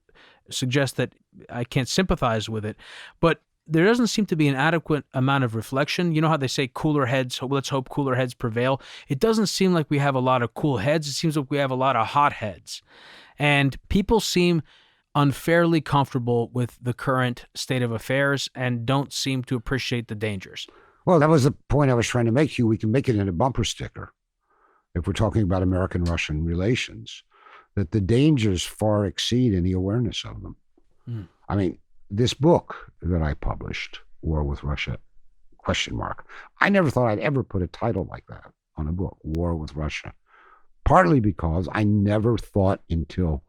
suggest that I can't sympathize with it, but there doesn't seem to be an adequate amount of reflection. You know how they say cooler heads, let's hope cooler heads prevail? It doesn't seem like we have a lot of cool heads. It seems like we have a lot of hot heads. And people seem unfairly comfortable with the current state of affairs and don't seem to appreciate the dangers. Well, that was the point I was trying to make you. We can make it in a bumper sticker. If we're talking about American-Russian relations, that the dangers far exceed any awareness of them. I mean, this book that I published, War with Russia, ? I never thought I'd ever put a title like that on a book, War with Russia, partly because I never thought until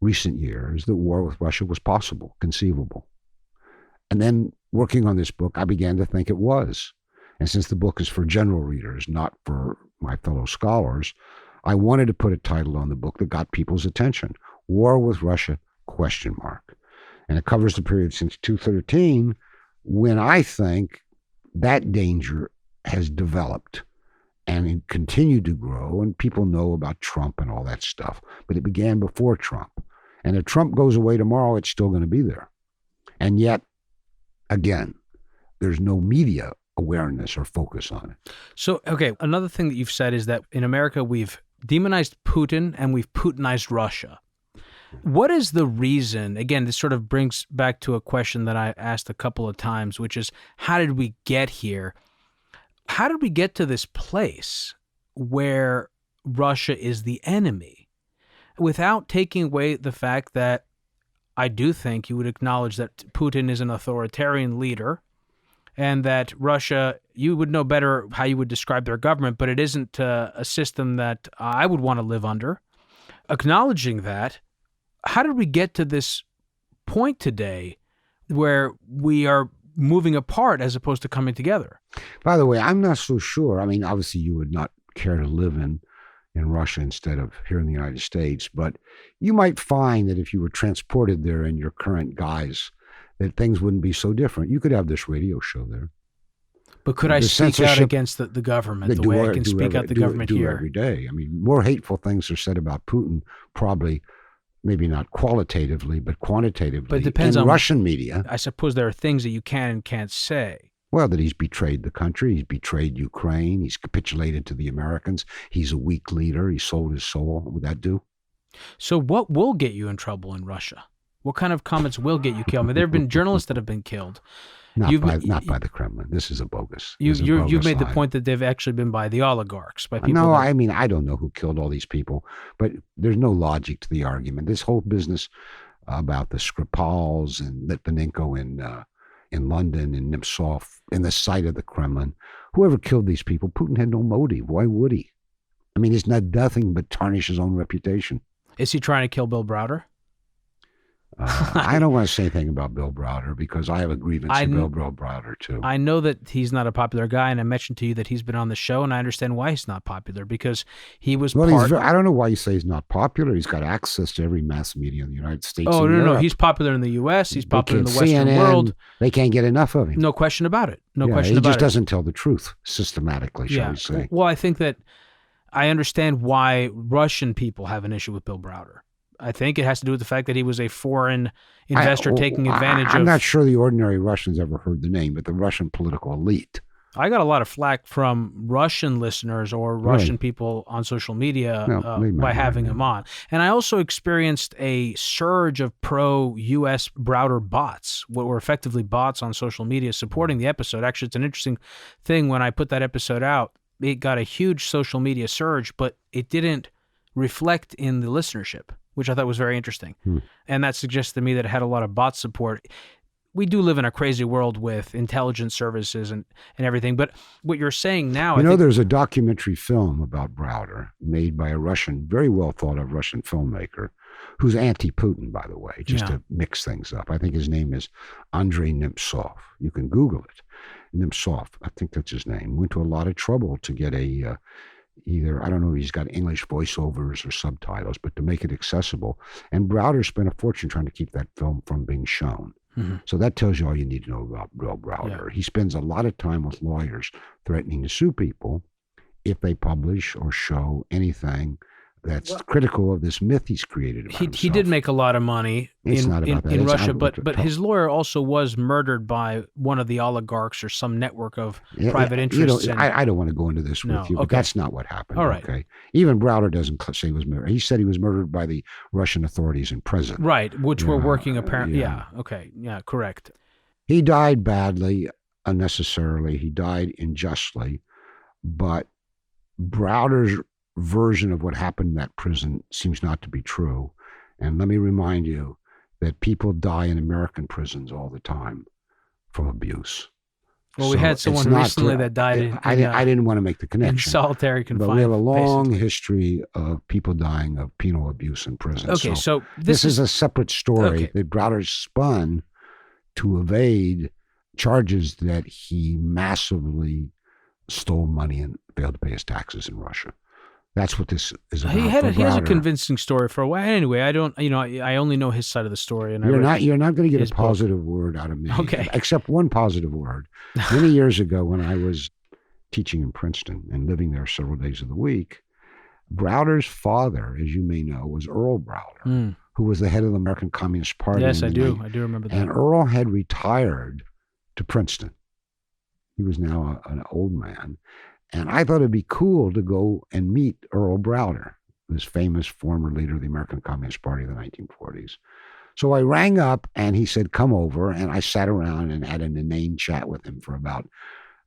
recent years that war with Russia was possible, conceivable. And then working on this book, I began to think it was. And since the book is for general readers, not for my fellow scholars, I wanted to put a title on the book that got people's attention, War with Russia, ? And it covers the period since 2013, when I think that danger has developed and it continued to grow, and people know about Trump and all that stuff. But it began before Trump. And if Trump goes away tomorrow, it's still going to be there. And yet, again, there's no media awareness or focus on it. So, okay, another thing that you've said is that in America, we've demonized Putin and we've Putinized Russia. What is the reason? Again, this sort of brings back to a question that I asked a couple of times, which is, how did we get here? How did we get to this place where Russia is the enemy, without taking away the fact that I do think you would acknowledge that Putin is an authoritarian leader, and that Russia, you would know better how you would describe their government, but it isn't a system that I would want to live under. Acknowledging that, how did we get to this point today where we are moving apart as opposed to coming together? By the way, I'm not so sure. I mean, obviously you would not care to live in Russia instead of here in the United States, but you might find that if you were transported there in your current guise, that things wouldn't be so different. You could have this radio show there. But could I speak out against the government the way I can speak out the government here? Every day. I mean, more hateful things are said about Putin probably maybe not qualitatively, but quantitatively. But it depends in on Russian media. I suppose there are things that you can and can't say. Well, that he's betrayed the country, he's betrayed Ukraine, he's capitulated to the Americans, he's a weak leader, he sold his soul. What would that do? So what will get you in trouble in Russia? What kind of comments will get you killed? I mean, there have been journalists that have been killed. Not by the Kremlin. This is a bogus. You've made the point that they've actually been by the oligarchs, by people. No, I mean, I don't know who killed all these people, but there's no logic to the argument. This whole business about the Skripals and Litvinenko in London and Nemtsov in the site of the Kremlin, whoever killed these people, Putin had no motive. Why would he? I mean, it's not nothing but tarnish his own reputation. Is he trying to kill Bill Browder? I don't want to say anything about Bill Browder because I have a grievance with Bill Browder too. I know that he's not a popular guy, and I mentioned to you that he's been on the show, and I understand why he's not popular, because he was I don't know why you say he's not popular. He's got access to every mass media in the United States. Oh, and no, he's popular in the U.S. He's popular in the Western CNN, world. They can't get enough of him. No question about it. He just doesn't tell the truth systematically, shall we say. Well, I think that I understand why Russian people have an issue with Bill Browder. I think it has to do with the fact that he was a foreign investor taking advantage of... I'm not sure the ordinary Russians ever heard the name, but the Russian political elite. I got a lot of flack from Russian listeners or Russian people on social media by having him on. And I also experienced a surge of pro-U.S. Browder bots, what were effectively bots on social media supporting the episode. Actually, it's an interesting thing. When I put that episode out, it got a huge social media surge, but it didn't reflect in the listenership, which I thought was very interesting. And that suggests to me that it had a lot of bot support. We do live in a crazy world with intelligence services and everything, but what you're saying now... I think there's a documentary film about Browder made by a Russian, very well thought of Russian filmmaker, who's anti-Putin, by the way, just to mix things up. I think his name is Andrei Nemtsov. You can Google it. Nemtsov, I think that's his name. Went to a lot of trouble to get either, I don't know if he's got English voiceovers or subtitles, but to make it accessible. And Browder spent a fortune trying to keep that film from being shown. So that tells you all you need to know about Bill Browder. Yeah. He spends a lot of time with lawyers threatening to sue people if they publish or show anything that's critical of this myth he's created about himself. He did make a lot of money in Russia, but his lawyer also was murdered by one of the oligarchs or some network of private interests. I don't want to go into this with you, but that's not what happened. All right. Okay. Even Browder doesn't say he was murdered. He said he was murdered by the Russian authorities in prison. Right, which were working apparently. Yeah, okay. Yeah, correct. He died badly, unnecessarily. He died unjustly, but Browder's version of what happened in that prison seems not to be true. And let me remind you that people die in American prisons all the time from abuse. Well, we had someone recently that died I didn't want to make the connection. In solitary confinement. But we have a long history of people dying of penal abuse in prison. Okay, so this is a separate story that Browder spun to evade charges that he massively stole money and failed to pay his taxes in Russia. That's what this is about. He has a convincing story for a while. Anyway, I don't, I only know his side of the story. And you're not going to get a positive word out of me. Okay. Except one positive word. Many years ago, when I was teaching in Princeton and living there several days of the week, Browder's father, as you may know, was Earl Browder, who was the head of the American Communist Party. Yes, I do. I do remember that. And Earl had retired to Princeton. He was now an old man. And I thought it'd be cool to go and meet Earl Browder, this famous former leader of the American Communist Party of the 1940s. So I rang up and he said, come over. And I sat around and had an inane chat with him for about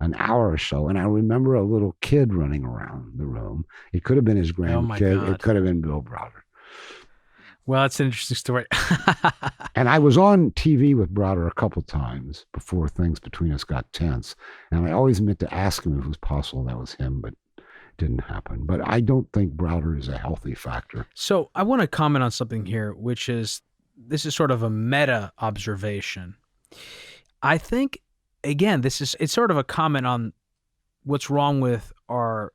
an hour or so. And I remember a little kid running around the room. It could have been his grandkid. It could have been Bill Browder. Well, that's an interesting story. And I was on TV with Browder a couple times before things between us got tense. And I always meant to ask him if it was possible that was him, but it didn't happen. But I don't think Browder is a healthy factor. So I want to comment on something here, which is, this is sort of a meta observation. I think, again, it's sort of a comment on what's wrong with our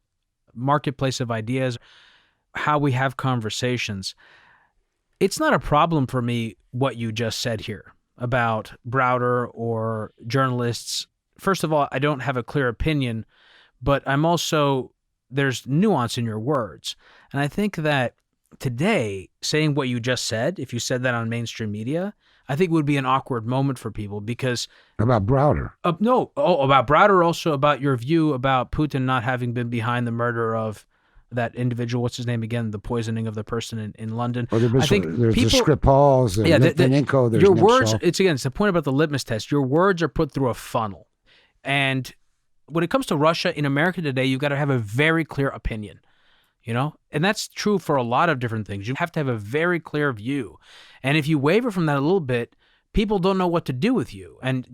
marketplace of ideas, how we have conversations. It's not a problem for me what you just said here about Browder or journalists. First of all, I don't have a clear opinion, but I'm also, there's nuance in your words. And I think that today, saying what you just said, if you said that on mainstream media, I think would be an awkward moment for people because... About Browder. About Browder, also about your view about Putin not having been behind the murder of that individual. What's his name again? The poisoning of the person in London. There's the Skripals, there's Litvinenko, there's your Nemtsov. words, it's the point about the litmus test. Your words are put through a funnel. And when it comes to Russia, in America today, you've got to have a very clear opinion. And that's true for a lot of different things. You have to have a very clear view. And if you waver from that a little bit, people don't know what to do with you. And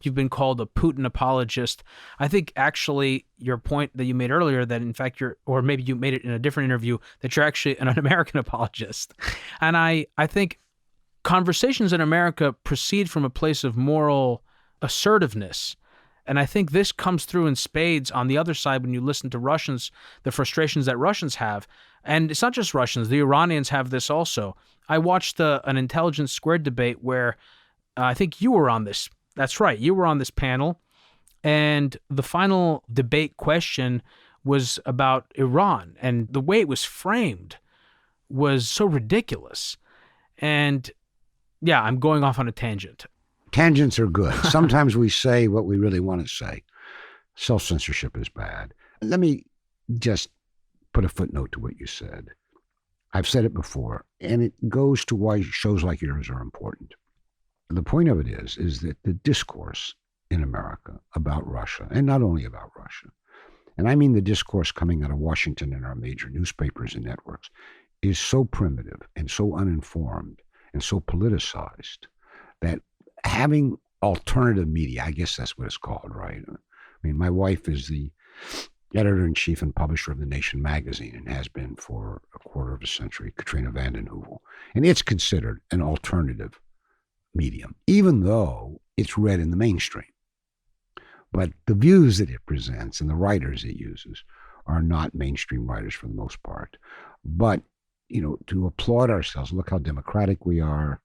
you've been called a Putin apologist. I think actually your point that you made earlier that in fact or maybe you made it in a different interview, that you're actually an American apologist. And I think conversations in America proceed from a place of moral assertiveness. And I think this comes through in spades on the other side when you listen to Russians, the frustrations that Russians have. And it's not just Russians, the Iranians have this also. I watched an Intelligence Squared debate where I think you were on this. That's right, you were on this panel. And the final debate question was about Iran. And the way it was framed was so ridiculous. And yeah, I'm going off on a tangent. Tangents are good. Sometimes we say what we really want to say. Self-censorship is bad. Let me just put a footnote to what you said. I've said it before, and it goes to why shows like yours are important. The point of it is that the discourse in America about Russia, and not only about Russia, and I mean the discourse coming out of Washington and our major newspapers and networks, is so primitive and so uninformed and so politicized that having alternative media, I guess that's what it's called, right? I mean, my wife is the editor-in-chief and publisher of The Nation magazine and has been for a quarter of a century, Katrina vanden Heuvel. And it's considered an alternative medium, even though it's read in the mainstream. But the views that it presents and the writers it uses are not mainstream writers for the most part. But, to applaud ourselves, look how democratic we are.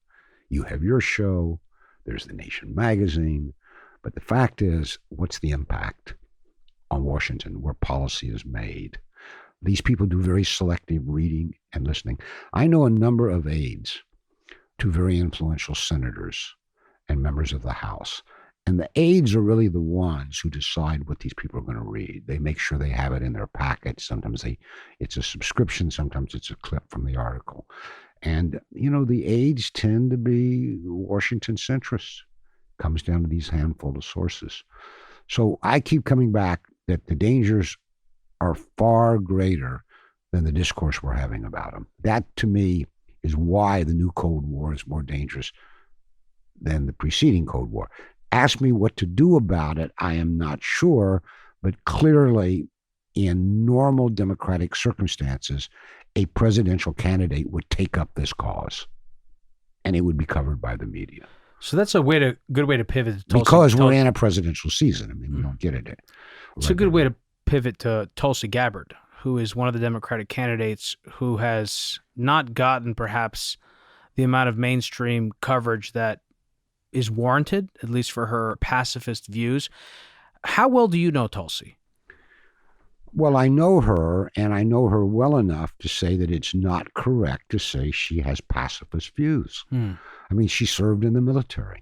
You have your show. There's The Nation magazine. But the fact is, what's the impact on Washington where policy is made? These people do very selective reading and listening. I know a number of aides to very influential senators and members of the House. And the aides are really the ones who decide what these people are going to read. They make sure they have it in their package. Sometimes it's a subscription. Sometimes it's a clip from the article. And, the aides tend to be Washington centrists. Comes down to these handful of sources. So I keep coming back that the dangers are far greater than the discourse we're having about them. That, to me, is why the new Cold War is more dangerous than the preceding Cold War. Ask me what to do about it, I am not sure, but clearly in normal democratic circumstances, a presidential candidate would take up this cause, and it would be covered by the media. So that's a good way to pivot to Tulsi. Because we're in a presidential season. I mean, we don't get it. It's a good way to pivot to Tulsi Gabbard, who is one of the Democratic candidates who has not gotten perhaps the amount of mainstream coverage that is warranted, at least for her pacifist views. How well do you know Tulsi? Well, I know her, and I know her well enough to say that it's not correct to say she has pacifist views. I mean, she served in the military.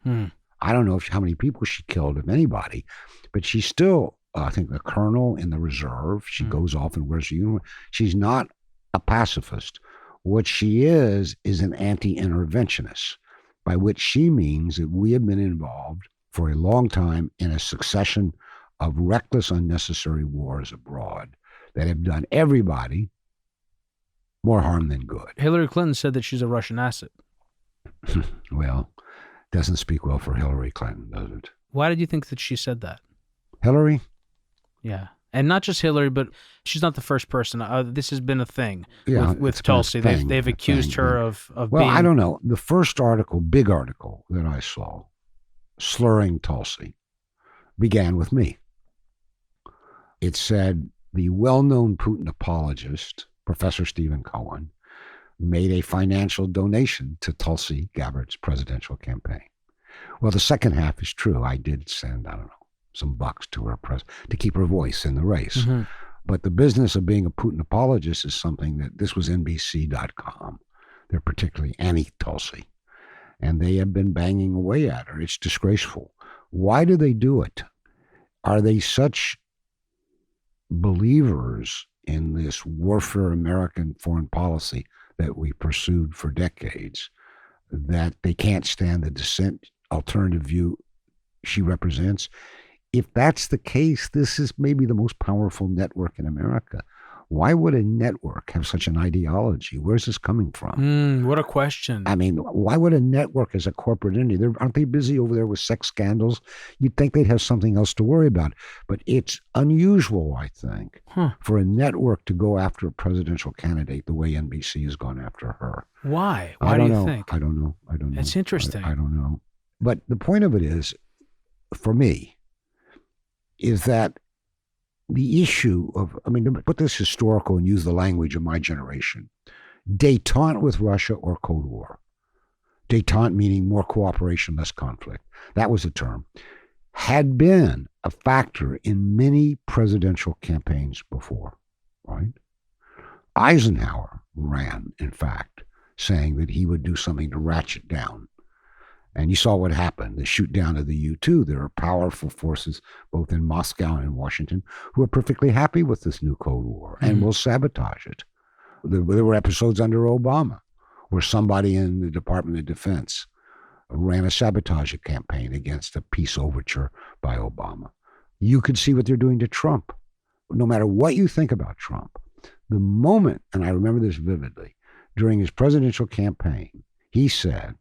I don't know how many people she killed, if anybody, but she's still, I think, a colonel in the reserve. She goes off and wears a uniform. She's not a pacifist. What she is an anti-interventionist, by which she means that we have been involved for a long time in a succession of reckless, unnecessary wars abroad that have done everybody more harm than good. Hillary Clinton said that she's a Russian asset. Well, doesn't speak well for Hillary Clinton, does it? Why did you think that she said that? Hillary? Yeah. And not just Hillary, but she's not the first person. This has been a thing with Tulsi. They've accused her of being... Well, I don't know. The first article, big article that I saw, slurring Tulsi, began with me. It said the well-known Putin apologist, Professor Stephen Cohen, made a financial donation to Tulsi Gabbard's presidential campaign. Well, the second half is true. I did send, I don't know, some bucks to her to keep her voice in the race. But the business of being a Putin apologist is something that this was NBC.com. They're particularly anti-Tulsi. And they have been banging away at her. It's disgraceful. Why do they do it? Are they such believers in this warfare American foreign policy that we pursued for decades that they can't stand the dissent alternative view she represents? If that's the case, this is maybe the most powerful network in America. Why would a network have such an ideology? Where's this coming from? What a question. I mean, why would a network as a corporate entity, aren't they busy over there with sex scandals? You'd think they'd have something else to worry about. But it's unusual, I think, for a network to go after a presidential candidate the way NBC has gone after her. Why? Why do you think? I don't know. It's interesting. I don't know. But the point of it is, for me, is that the issue of, to put this historical and use the language of my generation, détente with Russia or Cold War. Détente meaning more cooperation, less conflict. That was the term. Had been a factor in many presidential campaigns before, right? Eisenhower ran, in fact, saying that he would do something to ratchet down. And you saw what happened, the shoot down of the U-2. There are powerful forces, both in Moscow and in Washington, who are perfectly happy with this new Cold War and will sabotage it. There were episodes under Obama where somebody in the Department of Defense ran a sabotage campaign against a peace overture by Obama. You could see what they're doing to Trump. No matter what you think about Trump, the moment, and I remember this vividly, during his presidential campaign, he said,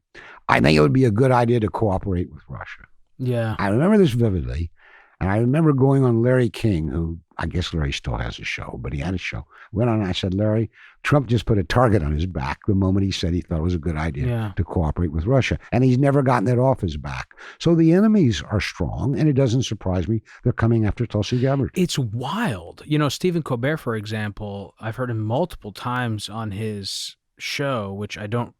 I think it would be a good idea to cooperate with Russia. Yeah. I remember this vividly. And I remember going on Larry King, who I guess Larry still has a show, but he had a show. Went on and I said, Larry, Trump just put a target on his back the moment he said he thought it was a good idea to cooperate with Russia. And he's never gotten it off his back. So the enemies are strong, and it doesn't surprise me they're coming after Tulsi Gabbard. It's wild. Stephen Colbert, for example, I've heard him multiple times on his show, which I don't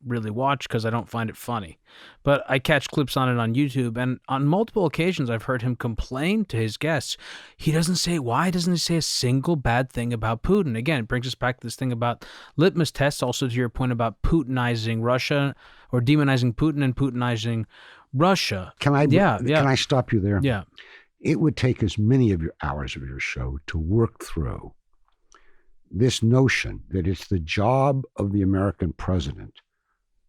really watch because I don't find it funny, but I catch clips on it on YouTube, and on multiple occasions I've heard him complain to his guests. Why doesn't he say a single bad thing about Putin? Again, it brings us back to this thing about litmus tests, also to your point about Putinizing Russia or demonizing Putin and Putinizing Russia. Can I stop you there? Yeah. It would take as many of your hours of your show to work through this notion that it's the job of the American president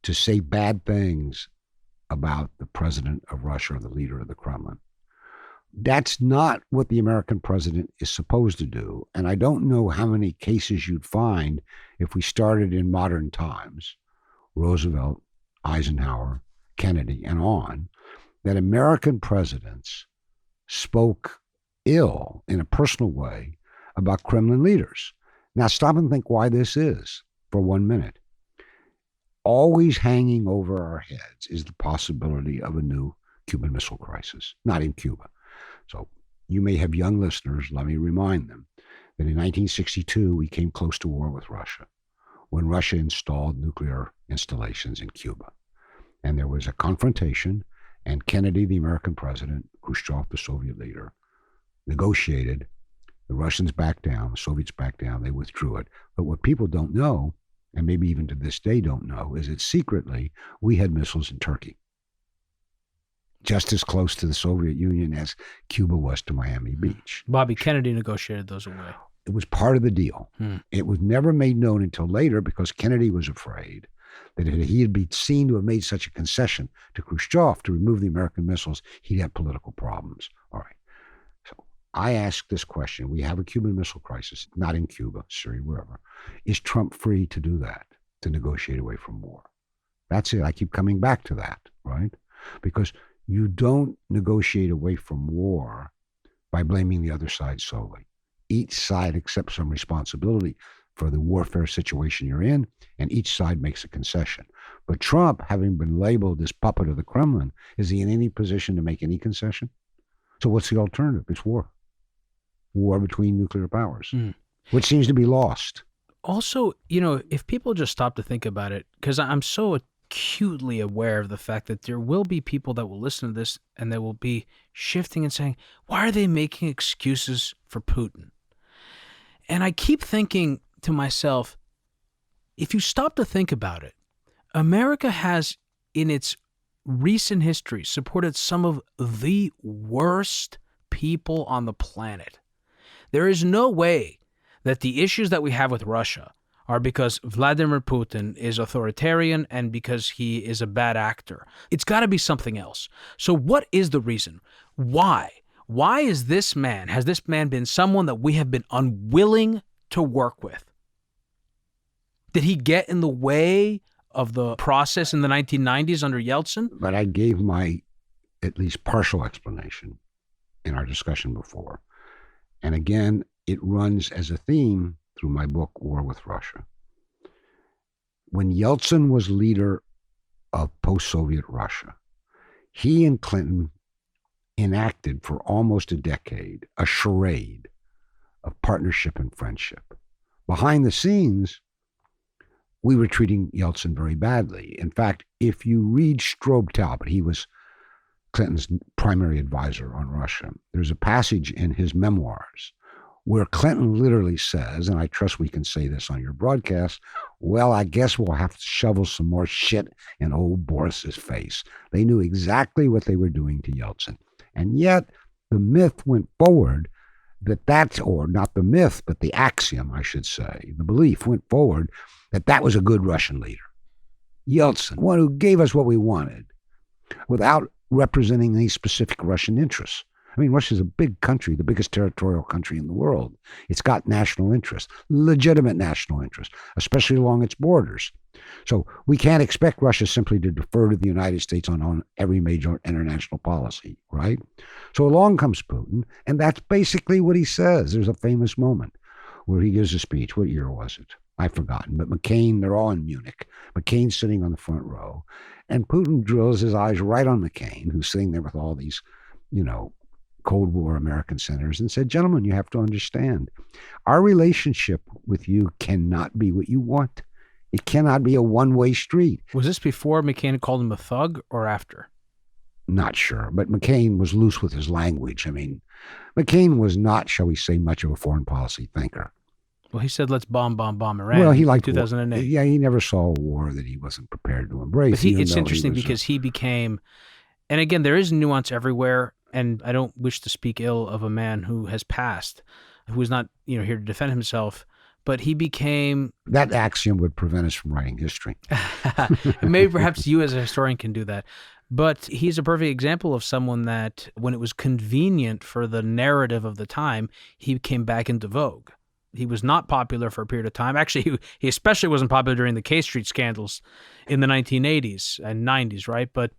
to say bad things about the president of Russia or the leader of the Kremlin. That's not what the American president is supposed to do. And I don't know how many cases you'd find if we started in modern times, Roosevelt, Eisenhower, Kennedy, and on, that American presidents spoke ill in a personal way about Kremlin leaders. Now stop and think why this is for 1 minute. Always hanging over our heads is the possibility of a new Cuban Missile Crisis, not in Cuba. So you may have young listeners, let me remind them that in 1962, we came close to war with Russia when Russia installed nuclear installations in Cuba. And there was a confrontation, and Kennedy, the American president, Khrushchev, the Soviet leader, negotiated. The Russians backed down, the Soviets backed down, they withdrew it. But what people don't know, and maybe even to this day don't know, is that secretly we had missiles in Turkey, just as close to the Soviet Union as Cuba was to Miami Beach. Bobby Kennedy negotiated those away. It was part of the deal. It was never made known until later because Kennedy was afraid that if he had been seen to have made such a concession to Khrushchev to remove the American missiles, he'd have political problems. All right. So I ask this question. We have a Cuban Missile Crisis, not in Cuba, Syria, wherever. Is Trump free to do that, to negotiate away from war? That's it. I keep coming back to that, right? Because you don't negotiate away from war by blaming the other side solely. Each side accepts some responsibility for the warfare situation you're in, and each side makes a concession. But Trump, having been labeled this puppet of the Kremlin, is he in any position to make any concession? So what's the alternative? It's war. War between nuclear powers, which seems to be lost. Also, if people just stop to think about it, because I'm so acutely aware of the fact that there will be people that will listen to this and they will be shifting and saying, why are they making excuses for Putin? And I keep thinking to myself, if you stop to think about it, America has, in its recent history, supported some of the worst people on the planet. There is no way that the issues that we have with Russia are because Vladimir Putin is authoritarian and because he is a bad actor. It's got to be something else. So what is the reason? Why? Why has this man been someone that we have been unwilling to work with? Did he get in the way of the process in the 1990s under Yeltsin? But I gave my at least partial explanation in our discussion before. And again, it runs as a theme through my book, War with Russia. When Yeltsin was leader of post-Soviet Russia, he and Clinton enacted for almost a decade a charade of partnership and friendship. Behind the scenes, we were treating Yeltsin very badly. In fact, if you read Strobe Talbot, he was Clinton's primary advisor on Russia. There's a passage in his memoirs where Clinton literally says, and I trust we can say this on your broadcast, well, I guess we'll have to shovel some more shit in old Boris's face. They knew exactly what they were doing to Yeltsin. And yet the myth went forward or not the myth, but the axiom, I should say, the belief went forward that was a good Russian leader. Yeltsin, one who gave us what we wanted without representing any specific Russian interests. I mean, Russia's a big country, the biggest territorial country in the world. It's got national interest, legitimate national interest, especially along its borders. So we can't expect Russia simply to defer to the United States on every major international policy, right? So along comes Putin, and that's basically what he says. There's a famous moment where he gives a speech. What year was it? I've forgotten. But McCain, they're all in Munich. McCain's sitting on the front row, and Putin drills his eyes right on McCain, who's sitting there with all these, Cold War American senators, and said, gentlemen, you have to understand, our relationship with you cannot be what you want. It cannot be a one-way street. Was this before McCain called him a thug or after? Not sure, but McCain was loose with his language. I mean, McCain was not, shall we say, much of a foreign policy thinker. Well, he said, let's bomb Iran. Well, he liked 2008. War. Yeah, he never saw a war that he wasn't prepared to embrace. But it's interesting because he became, and again, there is nuance everywhere, and I don't wish to speak ill of a man who has passed, who is not, here to defend himself, but he became... That axiom would prevent us from writing history. Maybe perhaps you as a historian can do that. But he's a perfect example of someone that, when it was convenient for the narrative of the time, he came back into vogue. He was not popular for a period of time. Actually, he especially wasn't popular during the K Street scandals in the 1980s and 90s, right? But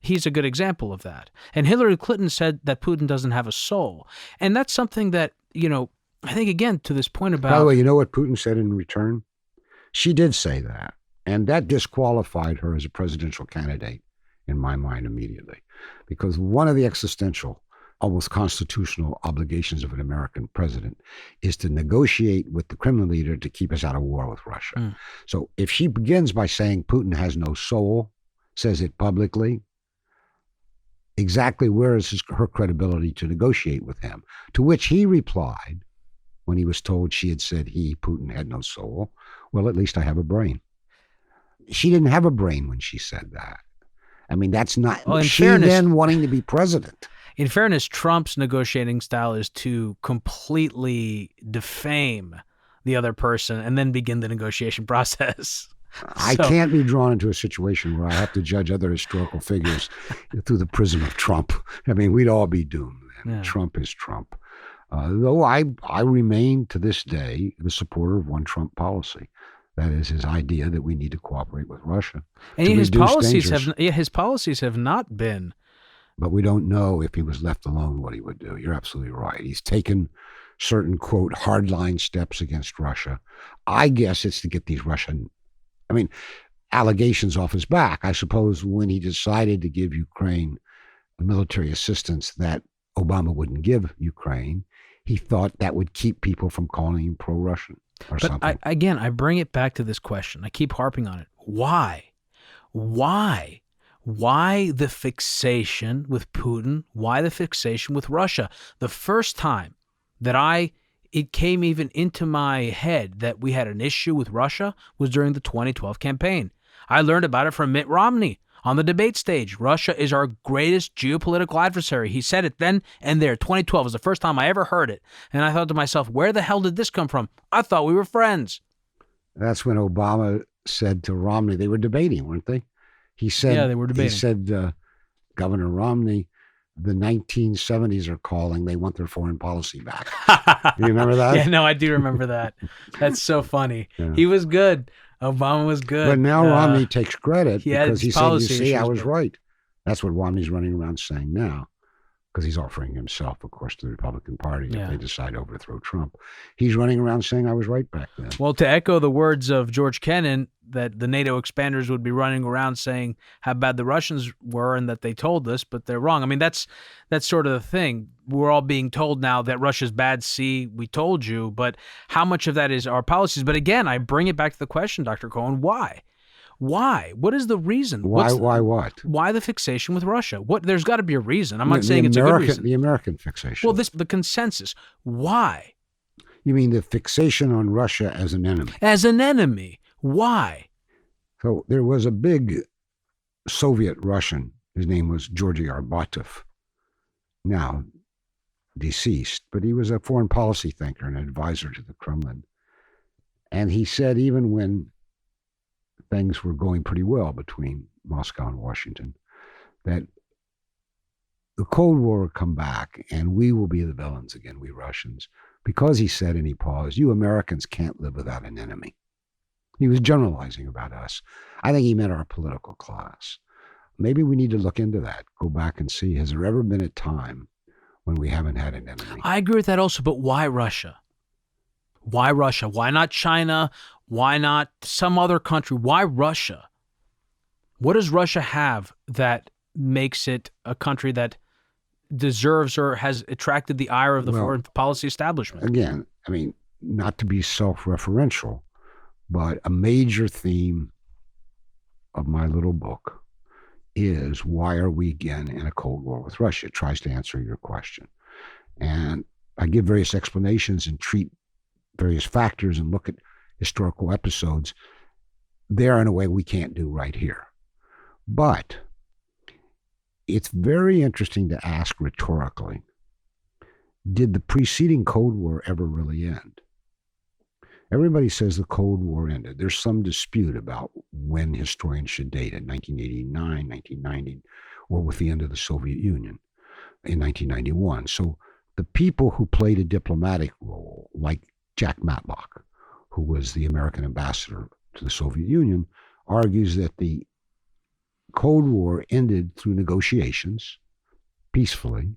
he's a good example of that. And Hillary Clinton said that Putin doesn't have a soul. And that's something that, I think, again, to this point about... By the way, you know what Putin said in return? She did say that. And that disqualified her as a presidential candidate, in my mind, immediately. Because one of the existential, almost constitutional obligations of an American president is to negotiate with the Kremlin leader to keep us out of war with Russia. So if she begins by saying Putin has no soul, says it publicly, exactly where is her credibility to negotiate with him? To which he replied, when he was told she had said Putin, had no soul, well, at least I have a brain. She didn't have a brain when she said that. I mean, that's not, then wanting to be president. In fairness, Trump's negotiating style is to completely defame the other person and then begin the negotiation process. I can't be drawn into a situation where I have to judge other historical figures through the prism of Trump. I mean, we'd all be doomed. Yeah. Trump is Trump. Though I remain to this day the supporter of one Trump policy. That is his idea that we need to cooperate with Russia. And his policies have not been. But we don't know if he was left alone what he would do. You're absolutely right. He's taken certain, quote, hardline steps against Russia. I guess it's to get these allegations off his back. I suppose when he decided to give Ukraine military assistance that Obama wouldn't give Ukraine, he thought that would keep people from calling him pro-Russian or something. I bring it back to this question. I keep harping on it. Why? Why the fixation with Putin? Why the fixation with Russia? The first time that I it came even into my head that we had an issue with Russia was during the 2012 campaign. I learned about it from Mitt Romney on the debate stage. Russia is our greatest geopolitical adversary. He said it then and there. 2012 was the first time I ever heard it. And I thought to myself, where the hell did this come from? I thought we were friends. That's when Obama said to Romney, they were debating, weren't they? He said, yeah, they were debating. He said, Governor Romney, the 1970s are calling. They want their foreign policy back. You remember that? Yeah, no, I do remember that. That's so funny. Yeah. He was good. Obama was good. But now Romney takes credit because he said, you see, I was good. right. That's what Romney's running around saying now, because he's offering himself, of course, to the Republican Party if they decide to overthrow Trump. He's running around saying I was right back then. Well, to echo the words of George Kennan, that the NATO expanders would be running around saying how bad the Russians were and that they told us, but they're wrong. I mean, that's sort of the thing. We're all being told now that Russia's bad. See, we told you. But how much of that is our policies? But again, I bring it back to the question, Dr. Cohen, why? Why? What is the reason? Why what? Why the fixation with Russia? There's got to be a reason. I'm not saying it's a good reason. The American fixation. Well, the consensus. Why? You mean the fixation on Russia as an enemy? As an enemy. Why? So there was a big Soviet Russian. His name was Georgy Arbatov, now deceased, but he was a foreign policy thinker and advisor to the Kremlin. And he said even when things were going pretty well between Moscow and Washington, that the Cold War will come back and we will be the villains again, we Russians, because he said, and he paused, you Americans can't live without an enemy. He was generalizing about us. I think he meant our political class. Maybe we need to look into that, go back and see, has there ever been a time when we haven't had an enemy? I agree with that also, but why Russia? Why Russia? Why not China? Why not some other country? Why Russia? What does Russia have that makes it a country that deserves or has attracted the ire of the foreign policy establishment? Again, I mean, not to be self-referential, but a major theme of my little book is why are we again in a Cold War with Russia? It tries to answer your question. And I give various explanations and treat various factors and look at historical episodes there in a way we can't do right here. But it's very interesting to ask rhetorically, did the preceding Cold War ever really end? Everybody says the Cold War ended. There's some dispute about when historians should date it, 1989, 1990, or with the end of the Soviet Union in 1991. So the people who played a diplomatic role, like Jack Matlock, who was the American ambassador to the Soviet Union, argues that the Cold War ended through negotiations, peacefully,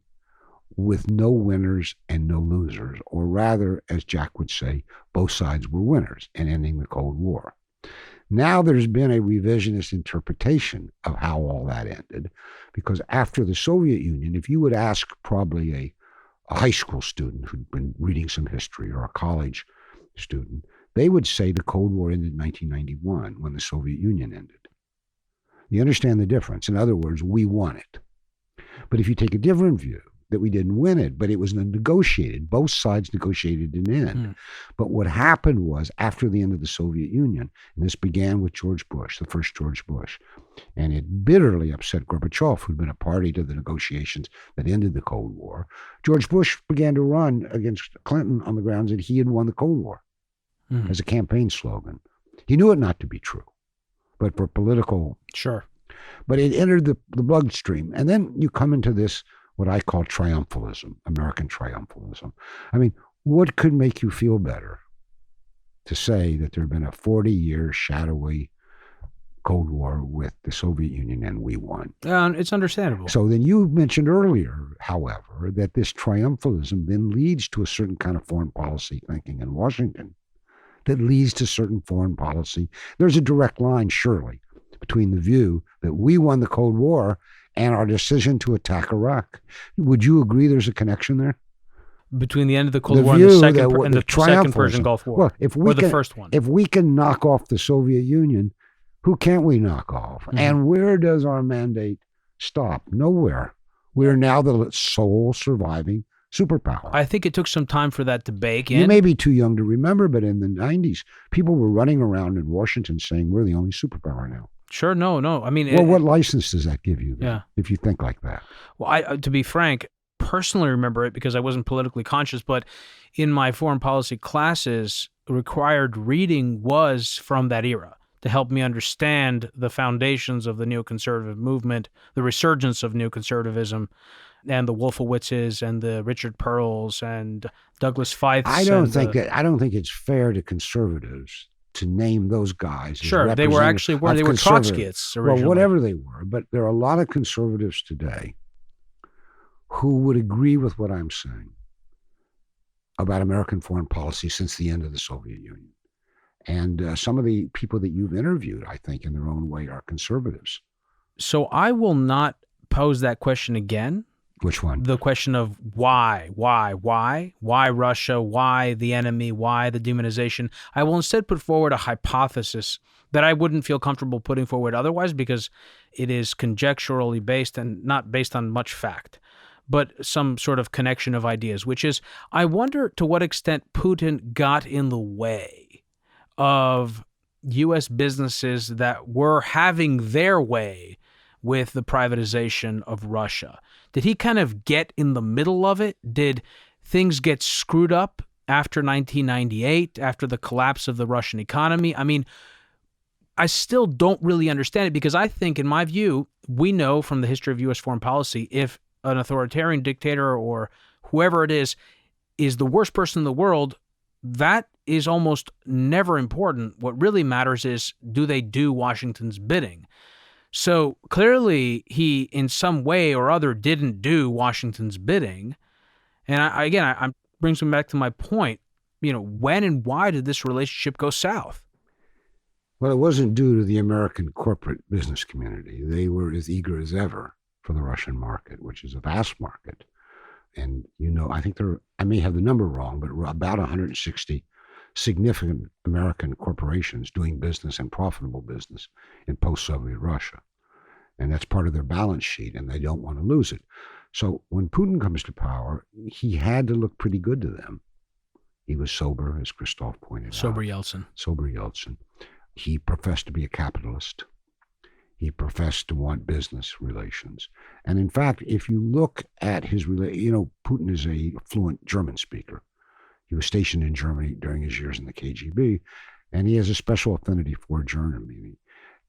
with no winners and no losers, or rather, as Jack would say, both sides were winners in ending the Cold War. Now there's been a revisionist interpretation of how all that ended, because after the Soviet Union, if you would ask probably a high school student who'd been reading some history or a college student, they would say the Cold War ended in 1991 when the Soviet Union ended. You understand the difference? In other words, we won it. But if you take a different view, that we didn't win it, but it was negotiated. Both sides negotiated an end. But what happened was, after the end of the Soviet Union, and this began with George Bush, the first George Bush, and it bitterly upset Gorbachev, who'd been a party to the negotiations that ended the Cold War. George Bush began to run against Clinton on the grounds that he had won the Cold War as a campaign slogan. He knew it not to be true, but for political... Sure. But it entered the bloodstream. And then you come into this, what I call triumphalism, American triumphalism. I mean, what could make you feel better to say that there had been a 40-year shadowy Cold War with the Soviet Union and we won? It's understandable. So then you mentioned earlier, however, that this triumphalism then leads to a certain kind of foreign policy thinking in Washington that leads to certain foreign policy. There's a direct line, surely, between the view that we won the Cold War and our decision to attack Iraq. Would you agree there's a connection there? Between the end of the Cold War and the second Persian Gulf War, well, the first one. If we can knock off the Soviet Union, who can't we knock off? And where does our mandate stop? Nowhere. We are now the sole surviving superpower. I think it took some time for that to bake in. You may be too young to remember, but in the 90s, people were running around in Washington saying, we're the only superpower now. Sure, no. I mean, well, what license does that give you then, yeah. if you think like that? Well, I to be frank, personally remember it because I wasn't politically conscious, but in my foreign policy classes, required reading was from that era to help me understand the foundations of the neoconservative movement, the resurgence of neoconservatism, and the Wolfowitzes and the Richard Pearls and Douglas Feiths. I don't think it's fair to conservatives to name those guys. Sure, they were Trotskyists originally. Well, whatever they were, but there are a lot of conservatives today who would agree with what I'm saying about American foreign policy since the end of the Soviet Union. And some of the people that you've interviewed, I think, in their own way, are conservatives. So I will not pose that question again. Which one? The question of why Russia, why the enemy, why the demonization. I will instead put forward a hypothesis that I wouldn't feel comfortable putting forward otherwise because it is conjecturally based and not based on much fact, but some sort of connection of ideas, which is, I wonder to what extent Putin got in the way of U.S. businesses that were having their way with the privatization of Russia. Did he kind of get in the middle of it? Did things get screwed up after 1998, after the collapse of the Russian economy? I mean, I still don't really understand it because I think, in my view, we know from the history of U.S. foreign policy, if an authoritarian dictator or whoever it is the worst person in the world, that is almost never important. What really matters is, do they do Washington's bidding? So clearly he, in some way or other, didn't do Washington's bidding. And I brings me back to my point, when and why did this relationship go south? Well, it wasn't due to the American corporate business community. They were as eager as ever for the Russian market, which is a vast market. And, I think I may have the number wrong, but about 160 significant American corporations doing business and profitable business in post-Soviet Russia. And that's part of their balance sheet, and they don't want to lose it. So when Putin comes to power, he had to look pretty good to them. He was sober, as Christoph pointed out. Sober Yeltsin. He professed to be a capitalist. He professed to want business relations. And in fact, if you look at his, Putin is a fluent German speaker. He was stationed in Germany during his years in the KGB, and he has a special affinity for Germany.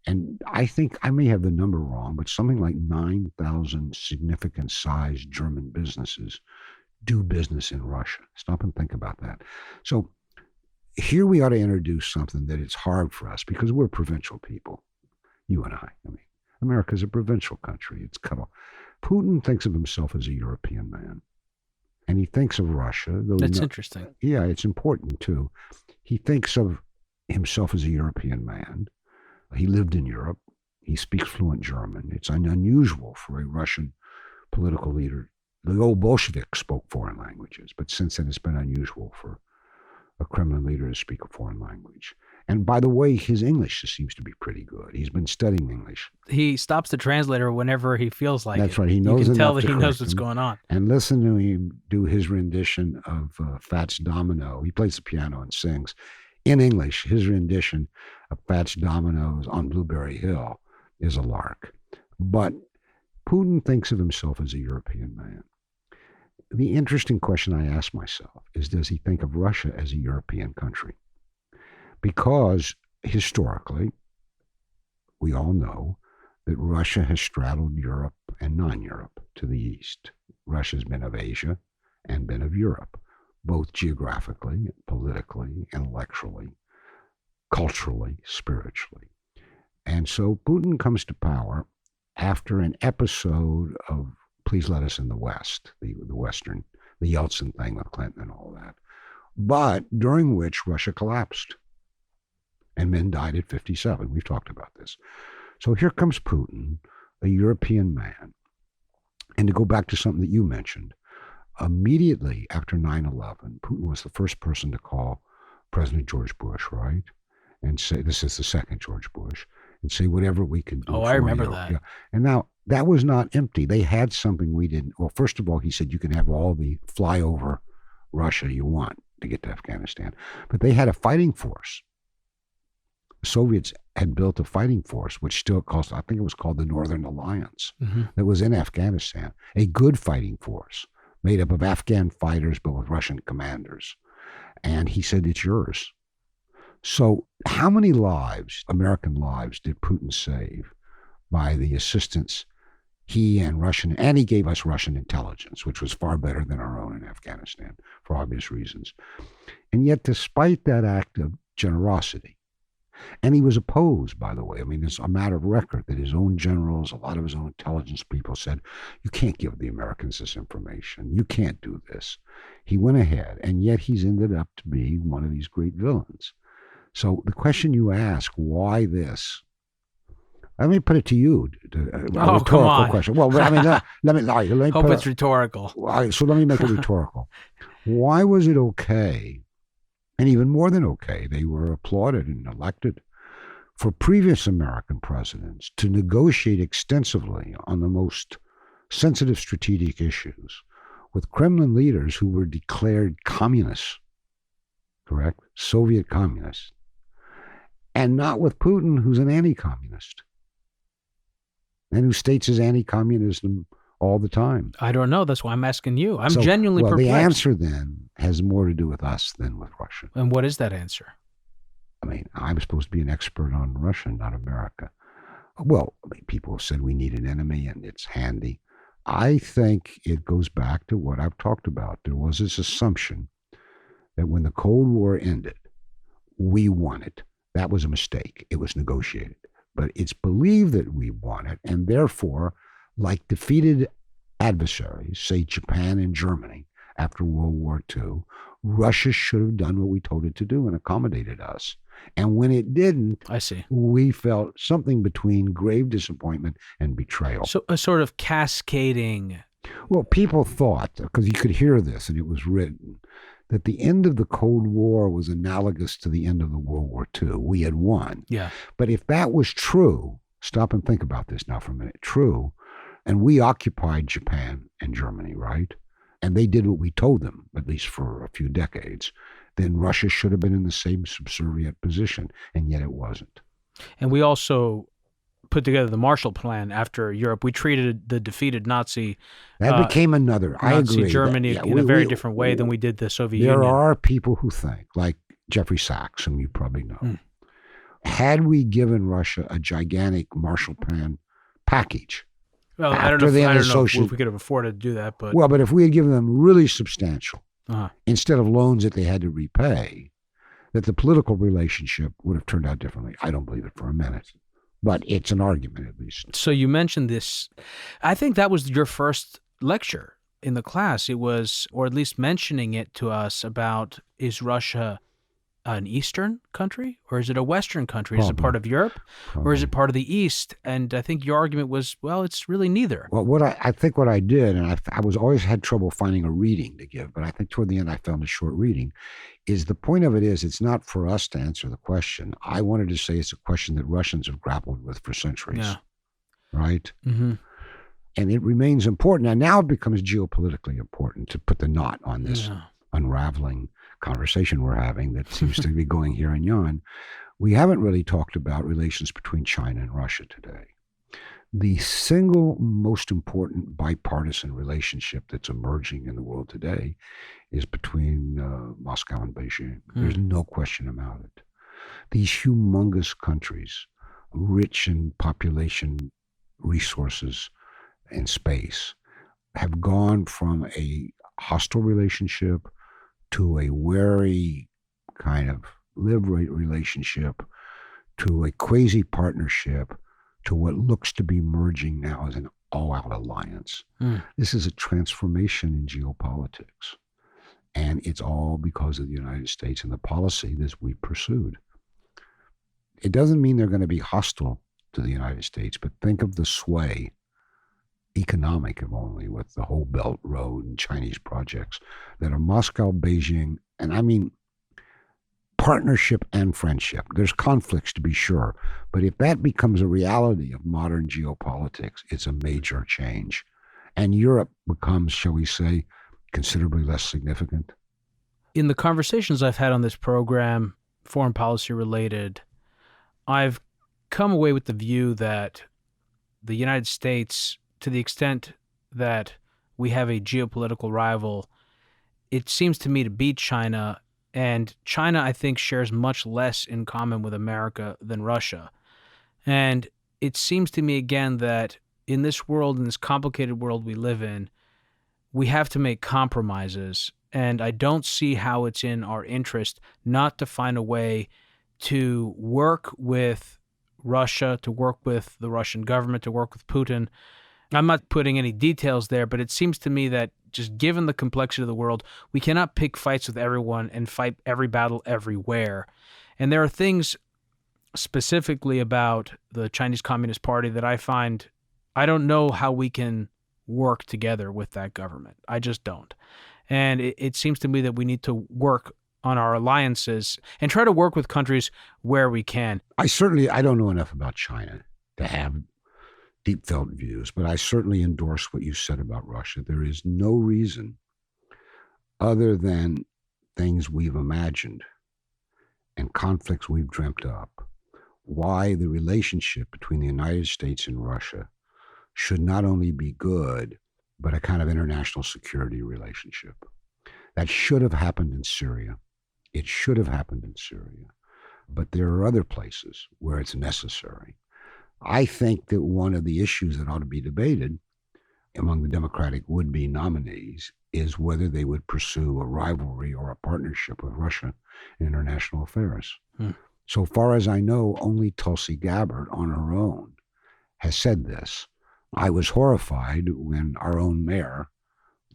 And I think I may have the number wrong, but something like 9,000 significant-sized German businesses do business in Russia. Stop and think about that. So here we ought to introduce something that it's hard for us because we're provincial people, you and I. America's a provincial country. It's cut off. Putin thinks of himself as a European man. And he thinks of Russia. That's interesting. Yeah, it's important too. He thinks of himself as a European man. He lived in Europe. He speaks fluent German. It's unusual for a Russian political leader. The old Bolsheviks spoke foreign languages, but since then it's been unusual for a Kremlin leader to speak a foreign language. And by the way, his English seems to be pretty good. He's been studying English. He stops the translator whenever he feels like That's it. right. He knows. You can tell that he knows what's going on. And listen to him do his rendition of Fats Domino. He plays the piano and sings in English. His rendition of Fats Domino's on Blueberry Hill is a lark. But Putin thinks of himself as a European man. The interesting question I ask myself is, does he think of Russia as a European country? Because historically, we all know that Russia has straddled Europe and non-Europe to the east. Russia's been of Asia and been of Europe, both geographically, politically, intellectually, culturally, spiritually. And so Putin comes to power after an episode of please let us in the West, the Western, the Yeltsin thing with Clinton and all that, but during which Russia collapsed and men died at 57. We've talked about this. So here comes Putin, a European man. And to go back to something that you mentioned, immediately after 9/11, Putin was the first person to call President George Bush, right? And say, this is the second George Bush, and say whatever we can do. Oh, for I remember you. that. Yeah. And now that was not empty. They had something we didn't. Well, first of all, he said you can have all the flyover Russia you want to get to Afghanistan, but they had a fighting force. The Soviets had built a fighting force, which still calls, I think it was called the Northern Alliance, that was in Afghanistan, a good fighting force made up of Afghan fighters, but with Russian commanders. And he said, it's yours. So how many lives, American lives, did Putin save by the assistance he and he gave us Russian intelligence, which was far better than our own in Afghanistan for obvious reasons. And yet, despite that act of generosity, and he was opposed, by the way. I mean, it's a matter of record that his own generals, a lot of his own intelligence people said, you can't give the Americans this information. You can't do this. He went ahead, and yet he's ended up to be one of these great villains. So the question you ask, why this? Let me put it to you. Rhetorical question. Well, I mean, let me hope it's rhetorical. So let me make it rhetorical. Why was it okay, and even more than okay, they were applauded and elected, for previous American presidents to negotiate extensively on the most sensitive strategic issues with Kremlin leaders who were declared communists, correct? Soviet communists, and not with Putin, who's an anti-communist and who states his anti-communism all the time. I don't know. That's why I'm asking you. I'm genuinely perplexed. The answer then has more to do with us than with Russia. And what is that answer? I mean, I'm supposed to be an expert on Russia, not America. Well, I mean, people have said we need an enemy and it's handy. I think it goes back to what I've talked about. There was this assumption that when the Cold War ended, we won it. That was a mistake. It was negotiated. But it's believed that we won it, and therefore, like defeated adversaries, say Japan and Germany after World War II, Russia should have done what we told it to do and accommodated us. And when it didn't, we felt something between grave disappointment and betrayal. So a sort of cascading. Well, people thought, because you could hear this and it was written, that the end of the Cold War was analogous to the end of the World War II. We had won. Yeah. But if that was true, stop and think about this now for a minute. True. And we occupied Japan and Germany, right? And they did what we told them, at least for a few decades. Then Russia should have been in the same subservient position, and yet it wasn't. And we also put together the Marshall Plan after Europe. We treated the defeated Nazi. That became another. I agree. Germany in a very different way than we did the Soviet Union. There are people who think, like Jeffrey Sachs, whom you probably know, had we given Russia a gigantic Marshall Plan package. Well, I don't know if we could have afforded to do that, but but if we had given them really substantial, instead of loans that they had to repay, that the political relationship would have turned out differently. I don't believe it for a minute. But it's an argument, at least. So you mentioned this. I think that was your first lecture in the class. It was, or at least mentioning it to us about, is Russia an Eastern country or is it a Western country? Probably. Is it part of Europe or is it part of the East? And I think your argument was, well, it's really neither. Well, I think what I did, and I was always had trouble finding a reading to give, but I think toward the end I found a short reading, is the point of it is it's not for us to answer the question. I wanted to say it's a question that Russians have grappled with for centuries, right? Mm-hmm. And it remains important. And now it becomes geopolitically important to put the knot on this unraveling conversation we're having that seems to be going here and yon. We haven't really talked about relations between China and Russia today. The single most important bipartisan relationship that's emerging in the world today is between Moscow and Beijing. There's no question about it. These humongous countries, rich in population, resources, and space, have gone from a hostile relationship to a wary kind of liberate relationship to a quasi-partnership to what looks to be merging now as an all-out alliance. This is a transformation in geopolitics. And it's all because of the United States and the policy that we pursued. It doesn't mean they're going to be hostile to the United States, but think of the sway, economic if only, with the whole Belt Road and Chinese projects that are Moscow, Beijing, and I mean, partnership and friendship. There's conflicts, to be sure, but if that becomes a reality of modern geopolitics, it's a major change. And Europe becomes, shall we say, considerably less significant. In the conversations I've had on this program, foreign policy related, I've come away with the view that the United States, to the extent that we have a geopolitical rival, it seems to me to be China. And China, I think, shares much less in common with America than Russia. And it seems to me, again, that in this world, in this complicated world we live in, we have to make compromises. And I don't see how it's in our interest not to find a way to work with Russia, to work with the Russian government, to work with Putin. I'm not putting any details there, but it seems to me that just given the complexity of the world, we cannot pick fights with everyone and fight every battle everywhere. And there are things specifically about the Chinese Communist Party that I find, I don't know how we can work together with that government. I just don't. And it seems to me that we need to work on our alliances and try to work with countries where we can. I don't know enough about China to have deep felt views, but I certainly endorse what you said about Russia. There is no reason other than things we've imagined and conflicts we've dreamt up why the relationship between the United States and Russia should not only be good, but a kind of international security relationship. That should have happened in Syria. It should have happened in Syria. But there are other places where it's necessary. I think that one of the issues that ought to be debated among the Democratic would-be nominees is whether they would pursue a rivalry or a partnership with Russia in international affairs. So far as I know, only Tulsi Gabbard on her own has said this. I was horrified when our own mayor,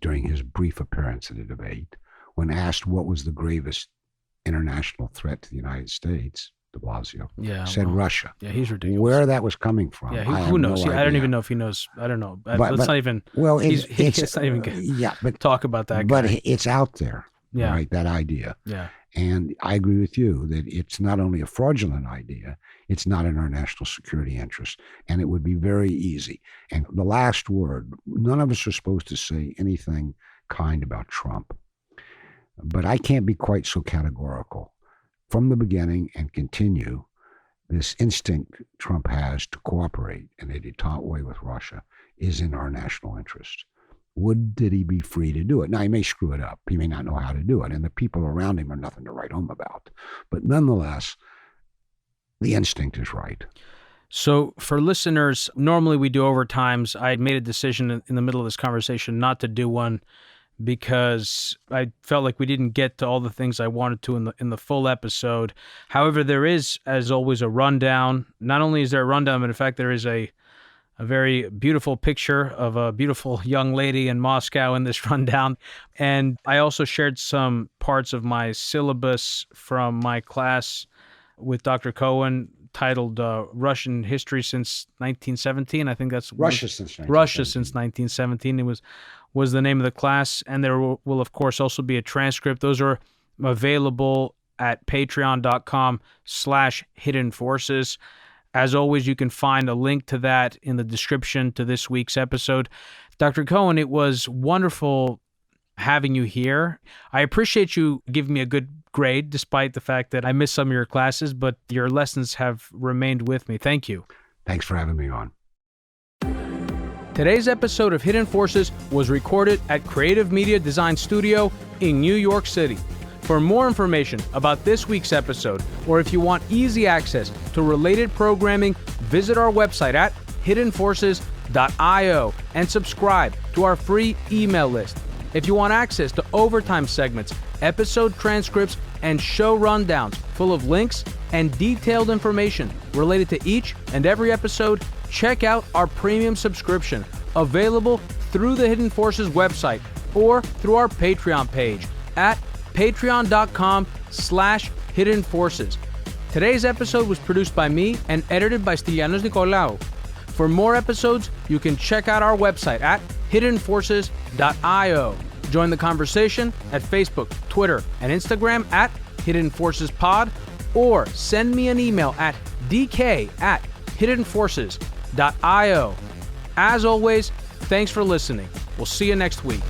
during his brief appearance at a debate, when asked what was the gravest international threat to the United States, de Blasio said Russia. Yeah, he's ridiculous. Where that was coming from, yeah, who knows? I don't even know if he knows. I don't know. Let's not even. Well, let's not even talk about that guy. But it's out there, right? That idea. Yeah. And I agree with you that it's not only a fraudulent idea, it's not in our national security interest, and it would be very easy. And the last word: none of us are supposed to say anything kind about Trump, but I can't be quite so categorical. From the beginning and continue, this instinct Trump has to cooperate in a détente way with Russia is in our national interest. Would that he be free to do it? Now, he may screw it up. He may not know how to do it, and the people around him are nothing to write home about. But nonetheless, the instinct is right. So for listeners, normally we do overtimes. I had made a decision in the middle of this conversation not to do one because I felt like we didn't get to all the things I wanted to in the full episode. However, there is, as always, a rundown. Not only is there a rundown, but in fact, there is a very beautiful picture of a beautiful young lady in Moscow in this rundown. And I also shared some parts of my syllabus from my class with Dr. Cohen titled Russian History Since 1917. I think that's Russia since 1917. It was the name of the class. And there will, of course, also be a transcript. Those are available at patreon.com/hidden forces. As always, you can find a link to that in the description to this week's episode. Dr. Cohen, it was wonderful having you here. I appreciate you giving me a good grade, despite the fact that I missed some of your classes, but your lessons have remained with me. Thank you. Thanks for having me on. Today's episode of Hidden Forces was recorded at Creative Media Design Studio in New York City. For more information about this week's episode, or if you want easy access to related programming, visit our website at hiddenforces.io and subscribe to our free email list. If you want access to overtime segments, episode transcripts, and show rundowns full of links and detailed information related to each and every episode, check out our premium subscription, available through the Hidden Forces website or through our Patreon page at patreon.com/hidden forces. Today's episode was produced by me and edited by Stylianos Nicolaou. For more episodes, you can check out our website at hiddenforces.io. Join the conversation at Facebook, Twitter, and Instagram at @HiddenForcesPod or send me an email at dk@hiddenforces.io. As always, thanks for listening. We'll see you next week.